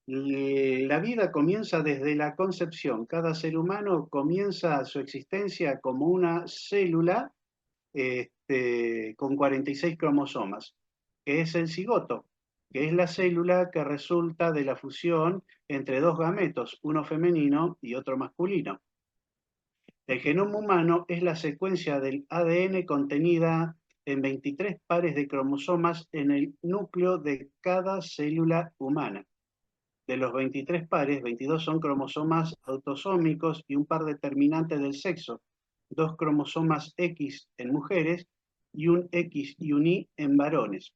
La vida comienza desde la concepción. Cada ser humano comienza su existencia como una célula con 46 cromosomas, que es el cigoto, que es la célula que resulta de la fusión entre dos gametos, uno femenino y otro masculino. El genoma humano es la secuencia del ADN contenida en 23 pares de cromosomas en el núcleo de cada célula humana. De los 23 pares, 22 son cromosomas autosómicos y un par determinante del sexo, dos cromosomas X en mujeres y un X y un Y en varones.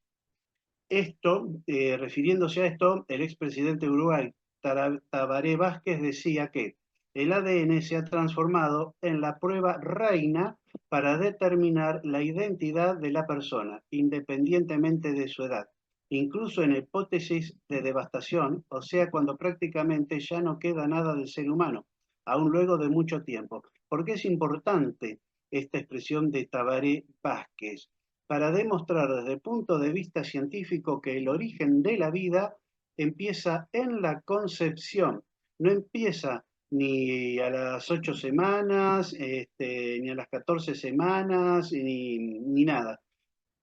Esto, refiriéndose a esto, el expresidente de Uruguay, Tabaré Vázquez, decía que el ADN se ha transformado en la prueba reina para determinar la identidad de la persona, independientemente de su edad, incluso en hipótesis de devastación, o sea, cuando prácticamente ya no queda nada del ser humano, aún luego de mucho tiempo. ¿Por qué es importante esta expresión de Tabaré Vázquez? Para demostrar desde el punto de vista científico que el origen de la vida empieza en la concepción, no empieza ni a las 8 semanas, ni a las 14 semanas, ni nada.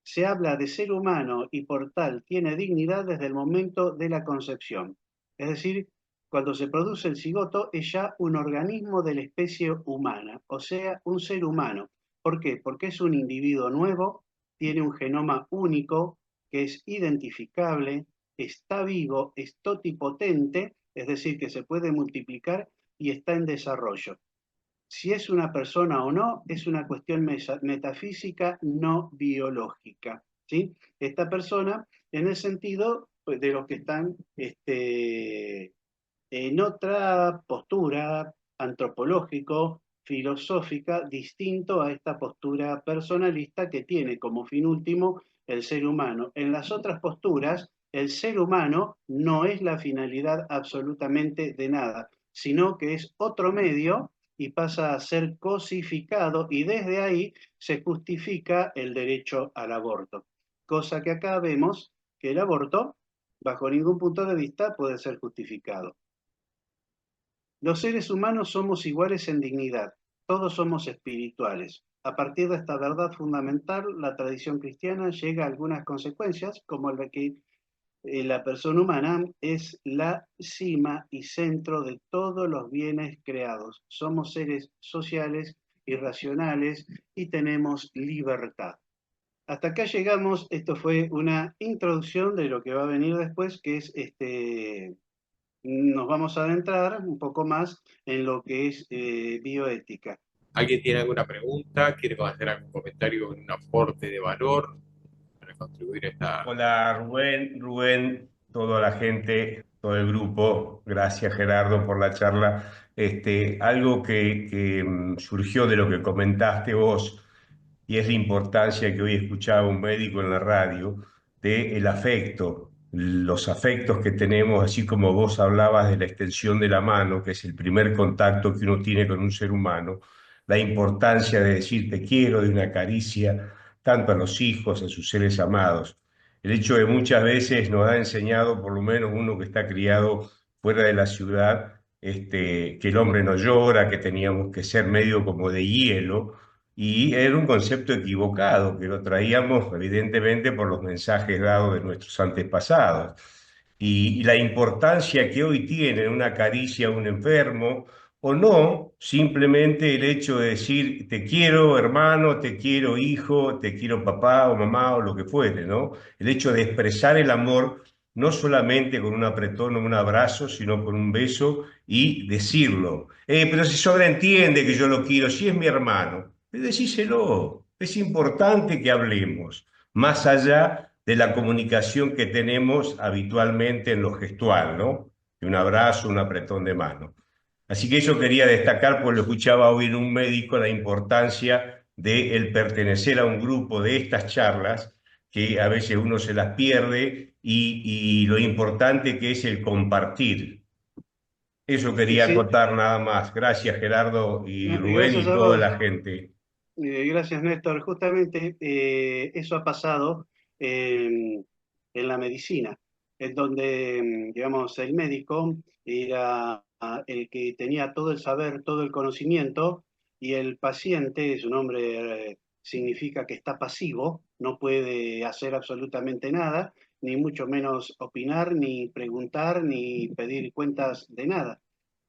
Se habla de ser humano y por tal tiene dignidad desde el momento de la concepción. Es decir, cuando se produce el cigoto es ya un organismo de la especie humana, o sea, un ser humano. ¿Por qué? Porque es un individuo nuevo, tiene un genoma único que es identificable, está vivo, es totipotente, es decir, que se puede multiplicar y está en desarrollo. Si es una persona o no, es una cuestión metafísica, no biológica. ¿Sí? Esta persona, en el sentido pues, de los que están en otra postura antropológico, filosófica, distinto a esta postura personalista que tiene como fin último el ser humano. En las otras posturas, el ser humano no es la finalidad absolutamente de nada, sino que es otro medio y pasa a ser cosificado y desde ahí se justifica el derecho al aborto. Cosa que acá vemos que el aborto, bajo ningún punto de vista, puede ser justificado. Los seres humanos somos iguales en dignidad, todos somos espirituales. A partir de esta verdad fundamental, la tradición cristiana llega a algunas consecuencias, como la que la persona humana es la cima y centro de todos los bienes creados. Somos seres sociales y racionales y tenemos libertad. Hasta acá llegamos, esto fue una introducción de lo que va a venir después, que es nos vamos a adentrar un poco más en lo que es bioética. ¿Alguien tiene alguna pregunta? ¿Quiere hacer algún comentario, un aporte de valor para contribuir a esta... Hola Rubén, toda la gente, todo el grupo, gracias Gerardo por la charla. Algo que surgió de lo que comentaste vos y es la importancia que hoy escuchaba un médico en la radio del afecto, los afectos que tenemos, así como vos hablabas de la extensión de la mano, que es el primer contacto que uno tiene con un ser humano, la importancia de decir te quiero, de una caricia tanto a los hijos, a sus seres amados. El hecho de muchas veces nos ha enseñado, por lo menos uno que está criado fuera de la ciudad, que el hombre no llora, que teníamos que ser medio como de hielo, y era un concepto equivocado, que lo traíamos evidentemente por los mensajes dados de nuestros antepasados. Y la importancia que hoy tiene una caricia a un enfermo, o no, simplemente el hecho de decir te quiero hermano, te quiero hijo, te quiero papá o mamá o lo que fuere, ¿no? El hecho de expresar el amor no solamente con un apretón o un abrazo, sino con un beso y decirlo. Pero se sobreentiende que yo lo quiero, si es mi hermano, decíselo. Es importante que hablemos, más allá de la comunicación que tenemos habitualmente en lo gestual, ¿no? De un abrazo, un apretón de mano. Así que eso quería destacar, pues lo escuchaba hoy en un médico, la importancia de el pertenecer a un grupo de estas charlas, que a veces uno se las pierde, y lo importante que es el compartir. Eso Sí, quería sí. acotar nada más. Gracias, Gerardo y No, y Rubén gracias y a toda vos. la gente. Gracias, Néstor. Justamente eso ha pasado en la medicina, en donde, digamos, el médico era el que tenía todo el saber, todo el conocimiento, y el paciente, su nombre significa que está pasivo, no puede hacer absolutamente nada, ni mucho menos opinar, ni preguntar, ni pedir cuentas de nada.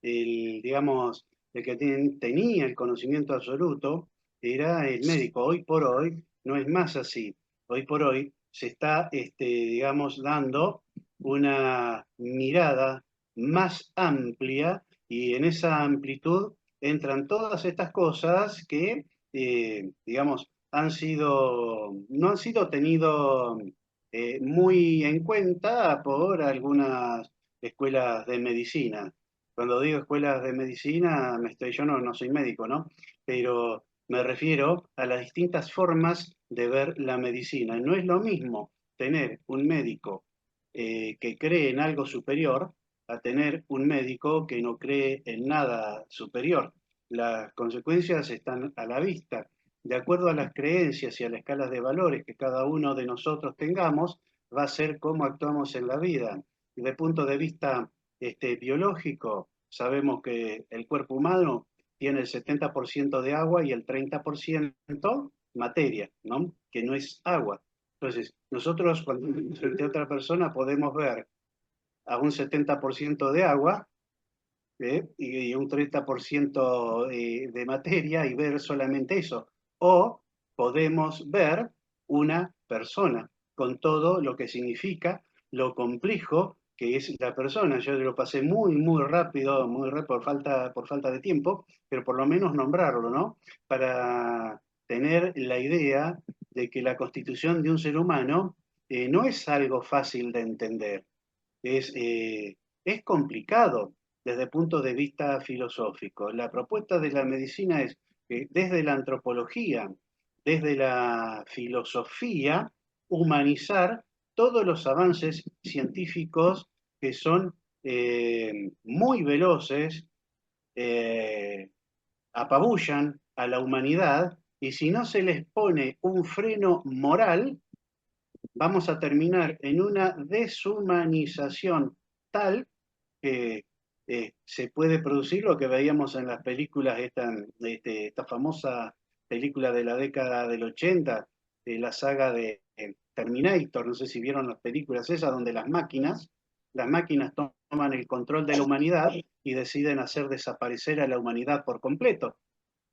Digamos, el que tenía el conocimiento absoluto era el médico. Hoy por hoy no es más así. Hoy por hoy se está, digamos, dando una mirada más amplia, y en esa amplitud entran todas estas cosas que, digamos, no han sido tenido muy en cuenta por algunas escuelas de medicina. Cuando digo escuelas de medicina, yo no soy médico, ¿no? Pero me refiero a las distintas formas de ver la medicina. No es lo mismo tener un médico que cree en algo superior a tener un médico que no cree en nada superior. Las consecuencias están a la vista. De acuerdo a las creencias y a las escalas de valores que cada uno de nosotros tengamos, va a ser cómo actuamos en la vida. Desde el punto de vista biológico, sabemos que el cuerpo humano tiene el 70% de agua y el 30% materia, ¿no? Que no es agua. Entonces, nosotros cuando frente a otra persona podemos ver a un 70% de agua y un 30% de materia, y ver solamente eso. O podemos ver una persona con todo lo que significa, lo complejo que es la persona. Yo lo pasé muy rápido, por falta de tiempo, pero por lo menos nombrarlo, ¿no? Para tener la idea de que la constitución de un ser humano no es algo fácil de entender, es complicado desde el punto de vista filosófico. La propuesta de la medicina es que desde la antropología, desde la filosofía, humanizar todos los avances científicos que son muy veloces, eh, apabullan a la humanidad, y si no se les pone un freno moral, vamos a terminar en una deshumanización tal que se puede producir lo que veíamos en las películas, esta famosa película de la década del 80, la saga de Terminator. No sé si vieron las películas esas, donde las máquinas toman el control de la humanidad y deciden hacer desaparecer a la humanidad por completo,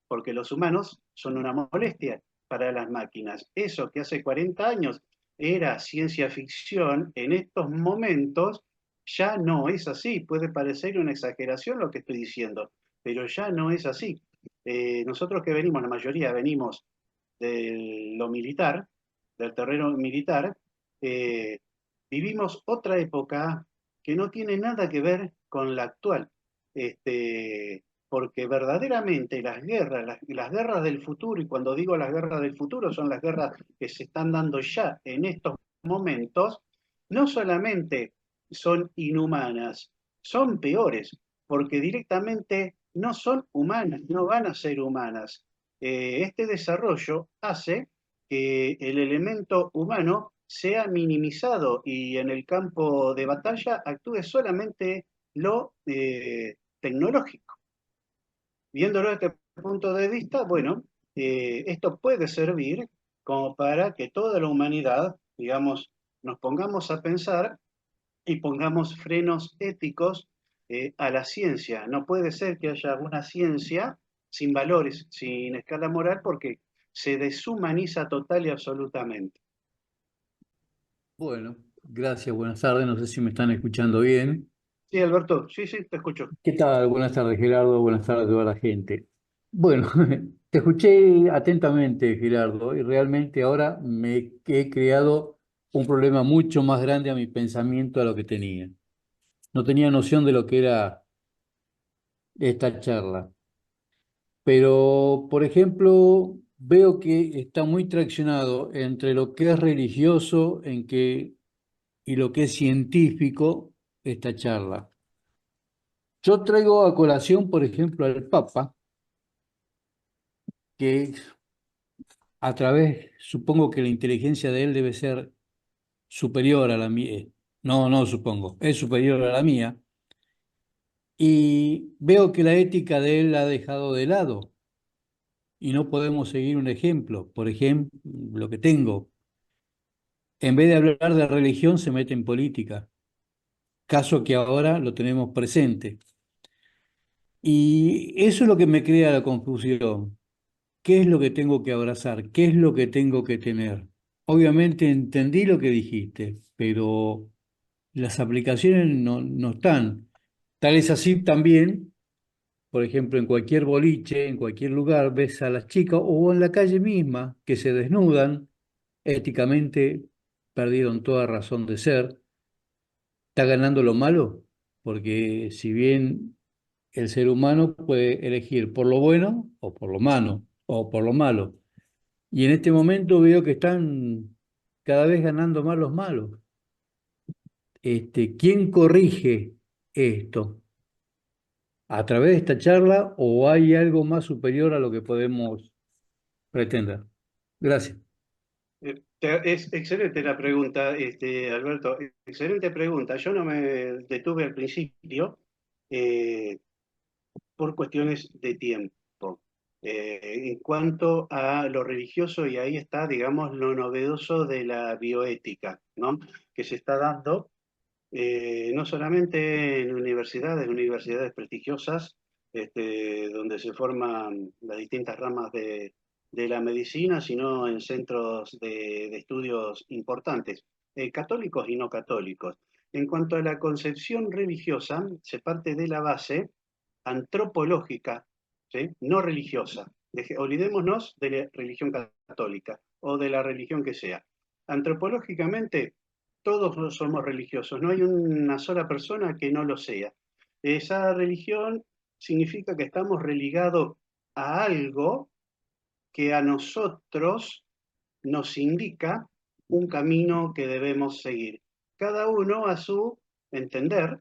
porque los humanos son una molestia para las máquinas. Eso que hace 40 años era ciencia ficción, en estos momentos ya no es así. Puede parecer una exageración lo que estoy diciendo, pero ya no es así. Nosotros que venimos, la mayoría venimos de lo militar, del terreno militar, eh, vivimos otra época que no tiene nada que ver con la actual. Porque verdaderamente las guerras del futuro, y cuando digo las guerras del futuro son las guerras que se están dando ya en estos momentos, no solamente son inhumanas, son peores, porque directamente no son humanas, no van a ser humanas. Este desarrollo hace que el elemento humano sea minimizado y en el campo de batalla actúe solamente lo tecnológico. Viéndolo desde este punto de vista, bueno, esto puede servir como para que toda la humanidad, digamos, nos pongamos a pensar y pongamos frenos éticos a la ciencia. No puede ser que haya una ciencia sin valores, sin escala moral, porque se deshumaniza total y absolutamente. Bueno, gracias, buenas tardes. No sé si me están escuchando bien. Sí, Alberto, sí, sí, te escucho. ¿Qué tal? Buenas tardes, Gerardo. Buenas tardes a toda la gente. Bueno, te escuché atentamente, Gerardo, y realmente ahora me he creado un problema mucho más grande a mi pensamiento a lo que tenía. No tenía noción de lo que era esta charla. Pero, por ejemplo, veo que está muy traccionado entre lo que es religioso y lo que es científico esta charla. Yo traigo a colación, por ejemplo, al Papa, que a través, supongo que la inteligencia de él debe ser superior a la mía. No, no supongo, es superior a la mía. Y veo que la ética de él la ha dejado de lado y no podemos seguir un ejemplo. Por ejemplo, lo que tengo, en vez de hablar de religión, se mete en política, caso que ahora lo tenemos presente. Y eso es lo que me crea la confusión. ¿Qué es lo que tengo que abrazar? ¿Qué es lo que tengo que tener? Obviamente entendí lo que dijiste, pero las aplicaciones no están. Tal es así también, por ejemplo, en cualquier boliche, en cualquier lugar, ves a las chicas o en la calle misma que se desnudan, éticamente perdieron toda razón de ser. ¿Está ganando lo malo? Porque si bien el ser humano puede elegir por lo bueno o por lo malo, o por lo malo. Y en este momento veo que están cada vez ganando más los malos. ¿Quién corrige esto? ¿A través de esta charla o hay algo más superior a lo que podemos pretender? Gracias. Es excelente la pregunta, Alberto, excelente pregunta. Yo no me detuve al principio eh, por cuestiones de tiempo. En cuanto a lo religioso, y ahí está, digamos, lo novedoso de la bioética, ¿no? Que se está dando no solamente en universidades prestigiosas, donde se forman las distintas ramas de la medicina, sino en centros de estudios importantes, católicos y no católicos. En cuanto a la concepción religiosa, se parte de la base antropológica, ¿sí? No religiosa. Olvidémonos de la religión católica o de la religión que sea. Antropológicamente, todos somos religiosos, no hay una sola persona que no lo sea. Esa religión significa que estamos religados a algo que a nosotros nos indica un camino que debemos seguir. Cada uno a su entender,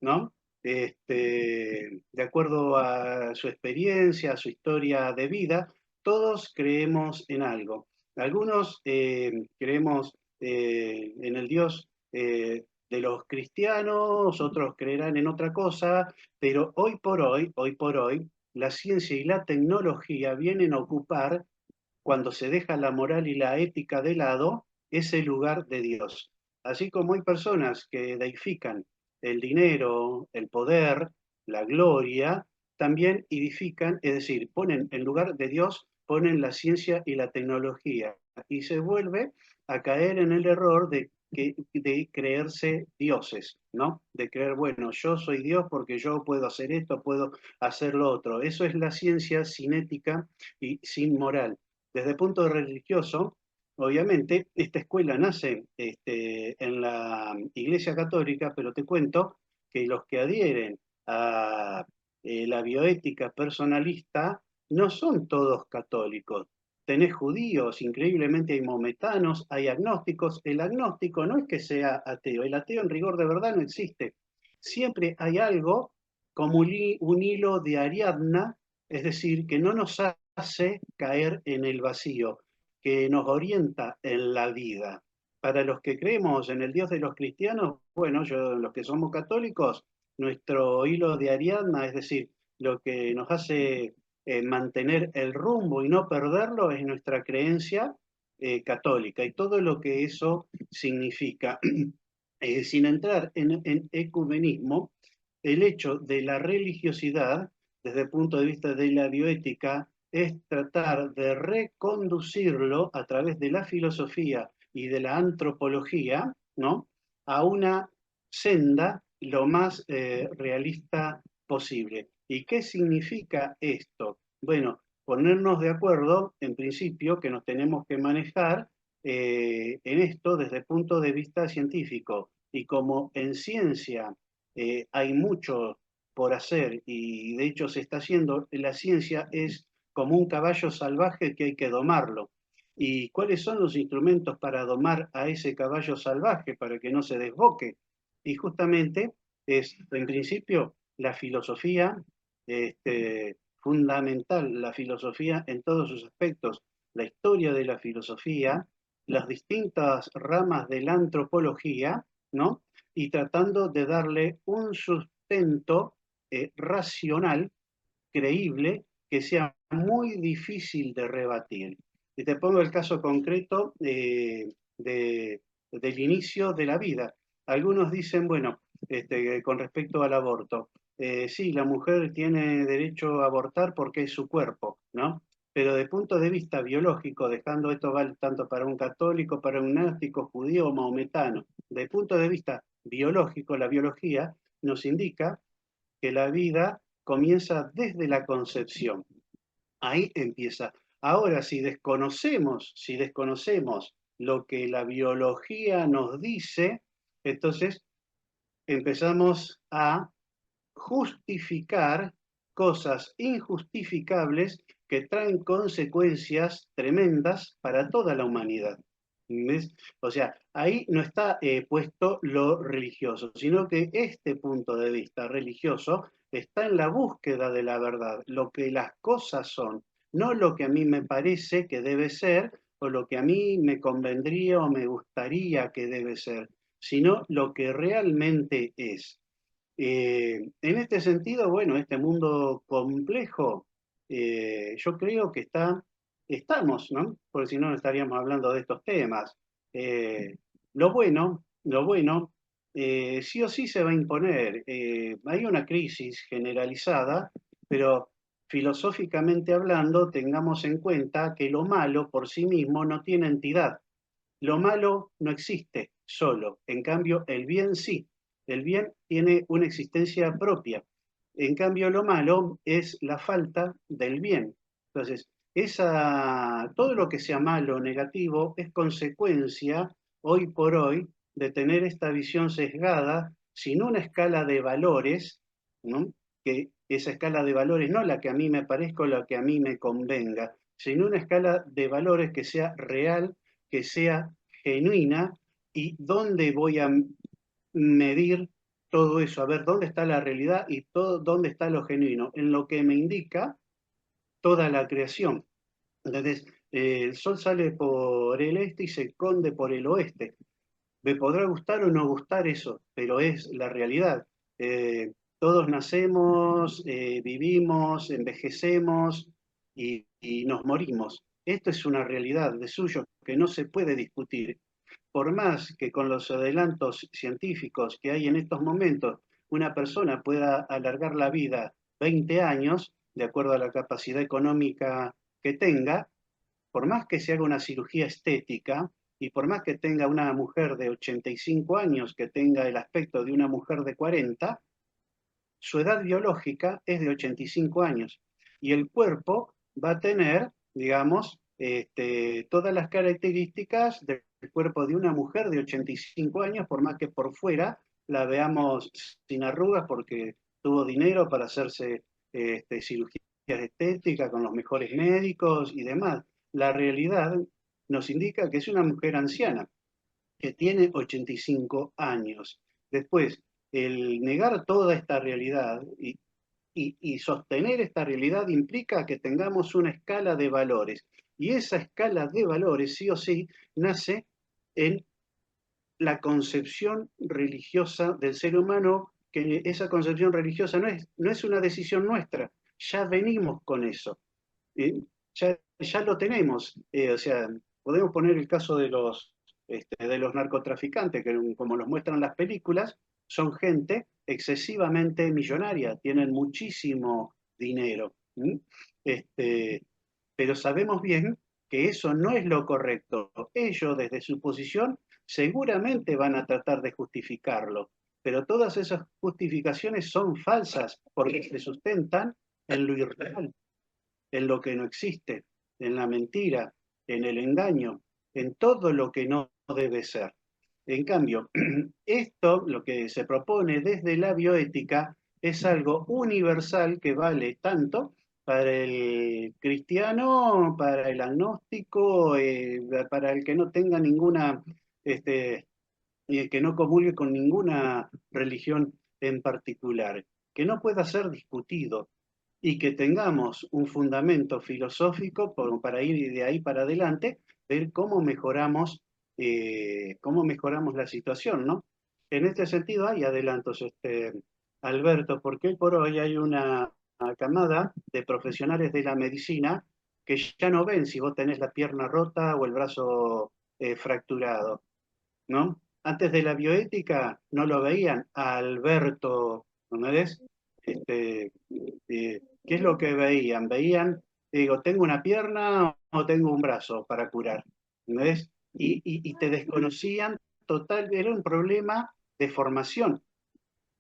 ¿no? De acuerdo a su experiencia, a su historia de vida, todos creemos en algo. Algunos creemos en el Dios de los cristianos, otros creerán en otra cosa, pero hoy por hoy, la ciencia y la tecnología vienen a ocupar, cuando se deja la moral y la ética de lado, ese lugar de Dios. Así como hay personas que deifican el dinero, el poder, la gloria, también edifican, es decir, ponen en lugar de Dios, ponen la ciencia y la tecnología. Y se vuelve a caer en el error de creerse dioses, ¿no? De creer, bueno, yo soy Dios porque yo puedo hacer esto, puedo hacer lo otro. Eso es la ciencia sin ética y sin moral. Desde el punto religioso, obviamente, esta escuela nace en la Iglesia Católica, pero te cuento que los que adhieren a la bioética personalista no son todos católicos. Tenés judíos, increíblemente hay maometanos, hay agnósticos. El agnóstico no es que sea ateo, el ateo en rigor de verdad no existe. Siempre hay algo como un hilo de Ariadna, es decir, que no nos hace caer en el vacío. que nos orienta en la vida. Para los que creemos en el Dios de los cristianos, bueno, los que somos católicos, nuestro hilo de Ariadna, es decir, lo que nos hace mantener el rumbo y no perderlo es nuestra creencia católica y todo lo que eso significa. Sin entrar en ecumenismo, el hecho de la religiosidad, desde el punto de vista de la bioética, es tratar de reconducirlo a través de la filosofía y de la antropología, ¿no?, a una senda lo más realista posible. ¿Y qué significa esto? Bueno, ponernos de acuerdo, en principio, que nos tenemos que manejar en esto desde el punto de vista científico. Y como en ciencia hay mucho por hacer y de hecho se está haciendo, la ciencia es como un caballo salvaje que hay que domarlo. ¿Y cuáles son los instrumentos para domar a ese caballo salvaje para que no se desboque? Y justamente es, en principio, la filosofía fundamental, la filosofía en todos sus aspectos, la historia de la filosofía, las distintas ramas de la antropología, ¿no? Y tratando de darle un sustento racional, creíble, que sea muy difícil de rebatir. Y te pongo el caso concreto del inicio de la vida. Algunos dicen, bueno, con respecto al aborto, sí, la mujer tiene derecho a abortar porque es su cuerpo, ¿no? Pero de punto de vista biológico, dejando esto vale tanto para un católico, para un gnóstico, judío o maometano, de punto de vista biológico, la biología nos indica que la vida comienza desde la concepción. Ahí empieza. Ahora, si desconocemos lo que la biología nos dice, entonces empezamos a justificar cosas injustificables que traen consecuencias tremendas para toda la humanidad. ¿Ves? O sea, ahí no está puesto lo religioso, sino que este punto de vista religioso está en la búsqueda de la verdad, lo que las cosas son, no lo que a mí me parece que debe ser o lo que a mí me convendría o me gustaría que debe ser, sino lo que realmente es. En este sentido, bueno, este mundo complejo, yo creo que estamos, ¿no? Porque si no, no estaríamos hablando de estos temas. Eh, lo bueno, sí o sí se va a imponer. Hay una crisis generalizada, pero filosóficamente hablando, tengamos en cuenta que lo malo por sí mismo no tiene entidad. Lo malo no existe solo, en cambio el bien sí. El bien tiene una existencia propia. En cambio lo malo es la falta del bien. Entonces, todo lo que sea malo o negativo es consecuencia, hoy por hoy, de tener esta visión sesgada, sin una escala de valores, ¿no?, que esa escala de valores no la que a mí me parezca o la que a mí me convenga, sino una escala de valores que sea real, que sea genuina, y dónde voy a medir todo eso, a ver dónde está la realidad y dónde está lo genuino, en lo que me indica toda la creación. Entonces, el sol sale por el este y se esconde por el oeste. Me podrá gustar o no gustar eso, pero es la realidad. Todos nacemos, vivimos, envejecemos y nos morimos. Esto es una realidad de suyo que no se puede discutir. Por más que con los adelantos científicos que hay en estos momentos, una persona pueda alargar la vida 20 años, de acuerdo a la capacidad económica que tenga, por más que se haga una cirugía estética y por más que tenga una mujer de 85 años que tenga el aspecto de una mujer de 40, su edad biológica es de 85 años y el cuerpo va a tener, digamos, todas las características del cuerpo de una mujer de 85 años, por más que por fuera la veamos sin arrugas porque tuvo dinero para hacerse cirugías estéticas con los mejores médicos y demás. La realidad nos indica que es una mujer anciana, que tiene 85 años. Después, el negar toda esta realidad y sostener esta realidad implica que tengamos una escala de valores. Y esa escala de valores, sí o sí, nace en la concepción religiosa del ser humano, que esa concepción religiosa no es una decisión nuestra, ya venimos con eso, eh, ya lo tenemos, o sea, podemos poner el caso de los narcotraficantes, que como los muestran las películas, son gente excesivamente millonaria, tienen muchísimo dinero, ¿m? Este, pero sabemos bien que eso no es lo correcto. Ellos, desde su posición, seguramente van a tratar de justificarlo, pero todas esas justificaciones son falsas porque se sustentan en lo irreal, en lo que no existe, en la mentira, en el engaño, en todo lo que no debe ser. En cambio, esto, lo que se propone desde la bioética, es algo universal que vale tanto para el cristiano, para el agnóstico, para el que no tenga ninguna, que no comulgue con ninguna religión en particular, que no pueda ser discutido y que tengamos un fundamento filosófico para ir de ahí para adelante, ver cómo mejoramos la situación, ¿no? En este sentido hay adelantos, Alberto, porque hoy por hoy hay una camada de profesionales de la medicina que ya no ven si vos tenés la pierna rota o el brazo fracturado, ¿no? Antes de la bioética no lo veían a Alberto, ¿no me ves? ¿Qué es lo que veían? Veían, digo, tengo una pierna o tengo un brazo para curar, ¿no ves? Y te desconocían total, era un problema de formación.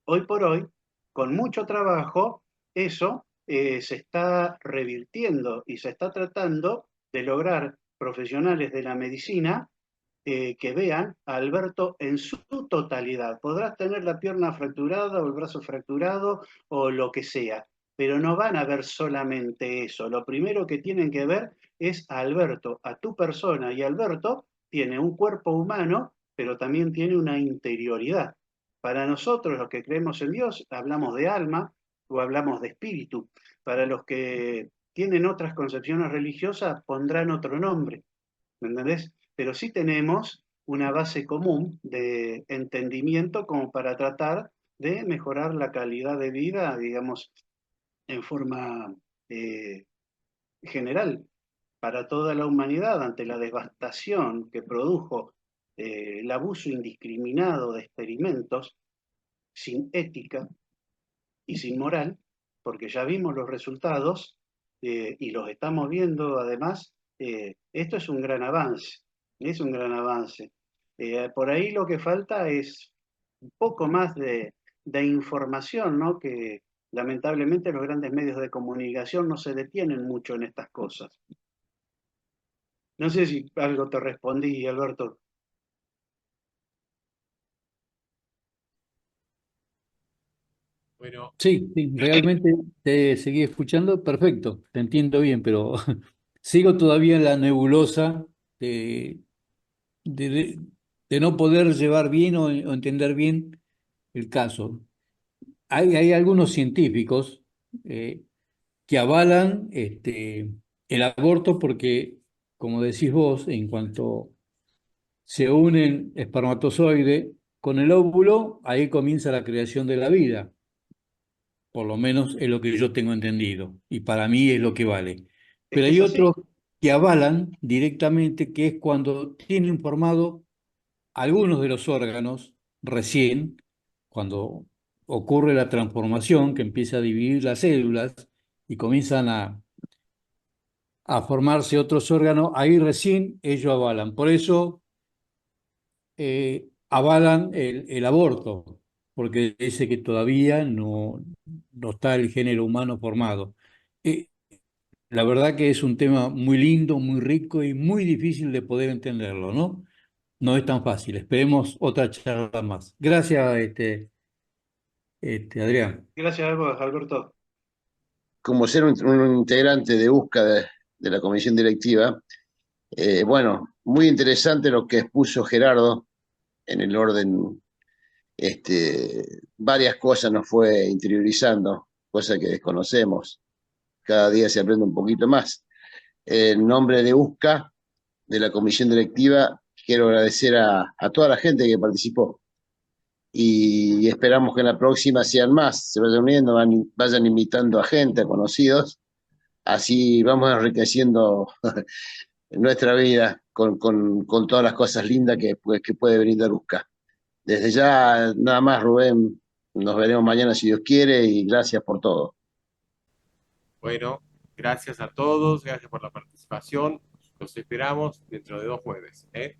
Hoy por hoy, con mucho trabajo, eso se está revirtiendo y se está tratando de lograr profesionales de la medicina que vean a Alberto en su totalidad. Podrás tener la pierna fracturada o el brazo fracturado o lo que sea, pero no van a ver solamente eso. Lo primero que tienen que ver es a Alberto, a tu persona, y Alberto tiene un cuerpo humano, pero también tiene una interioridad. Para nosotros, los que creemos en Dios, hablamos de alma o hablamos de espíritu. Para los que tienen otras concepciones religiosas, pondrán otro nombre. ¿Me entendés? Pero sí tenemos una base común de entendimiento como para tratar de mejorar la calidad de vida, digamos, en forma eh, general para toda la humanidad ante la devastación que produjo el abuso indiscriminado de experimentos sin ética y sin moral, porque ya vimos los resultados y los estamos viendo además, esto es un gran avance, es un gran avance. Por ahí lo que falta es un poco más de información, ¿no? Que lamentablemente los grandes medios de comunicación no se detienen mucho en estas cosas. No sé si algo te respondí, Alberto. Bueno, Sí, sí, realmente te seguí escuchando, perfecto, te entiendo bien, pero sigo todavía en la nebulosa de, de, de- de no poder llevar bien o entender bien el caso. Hay algunos científicos eh, que avalan el aborto porque, como decís vos, en cuanto se unen espermatozoide con el óvulo, ahí comienza la creación de la vida. Por lo menos es lo que yo tengo entendido, y para mí es lo que vale. Es Pero que hay es así. otros que avalan directamente que es cuando tienen formado algunos de los órganos recién, cuando ocurre la transformación, que empieza a dividir las células y comienzan a formarse otros órganos, ahí recién ellos avalan. Por eso avalan el aborto, porque dice que todavía no está el género humano formado. Eh, la verdad que es un tema muy lindo, muy rico y muy difícil de poder entenderlo, ¿no? No es tan fácil. Esperemos otra charla más. Gracias, Adrián. Gracias a vos, Alberto. Como ser un integrante de búsqueda de la comisión directiva, bueno, muy interesante lo que expuso Gerardo en el orden, varias cosas nos fue interiorizando, cosas que desconocemos, cada día se aprende un poquito más. En nombre de USCA, de la comisión directiva, quiero agradecer a toda la gente que participó y esperamos que en la próxima sean más, se vayan uniendo, vayan invitando a gente, a conocidos, así vamos enriqueciendo nuestra vida con todas las cosas lindas que puede brindar USCA. Desde ya, nada más, Rubén, nos veremos mañana si Dios quiere y gracias por todo. Bueno, gracias a todos, gracias por la participación. Los esperamos dentro de 2 jueves, ¿eh?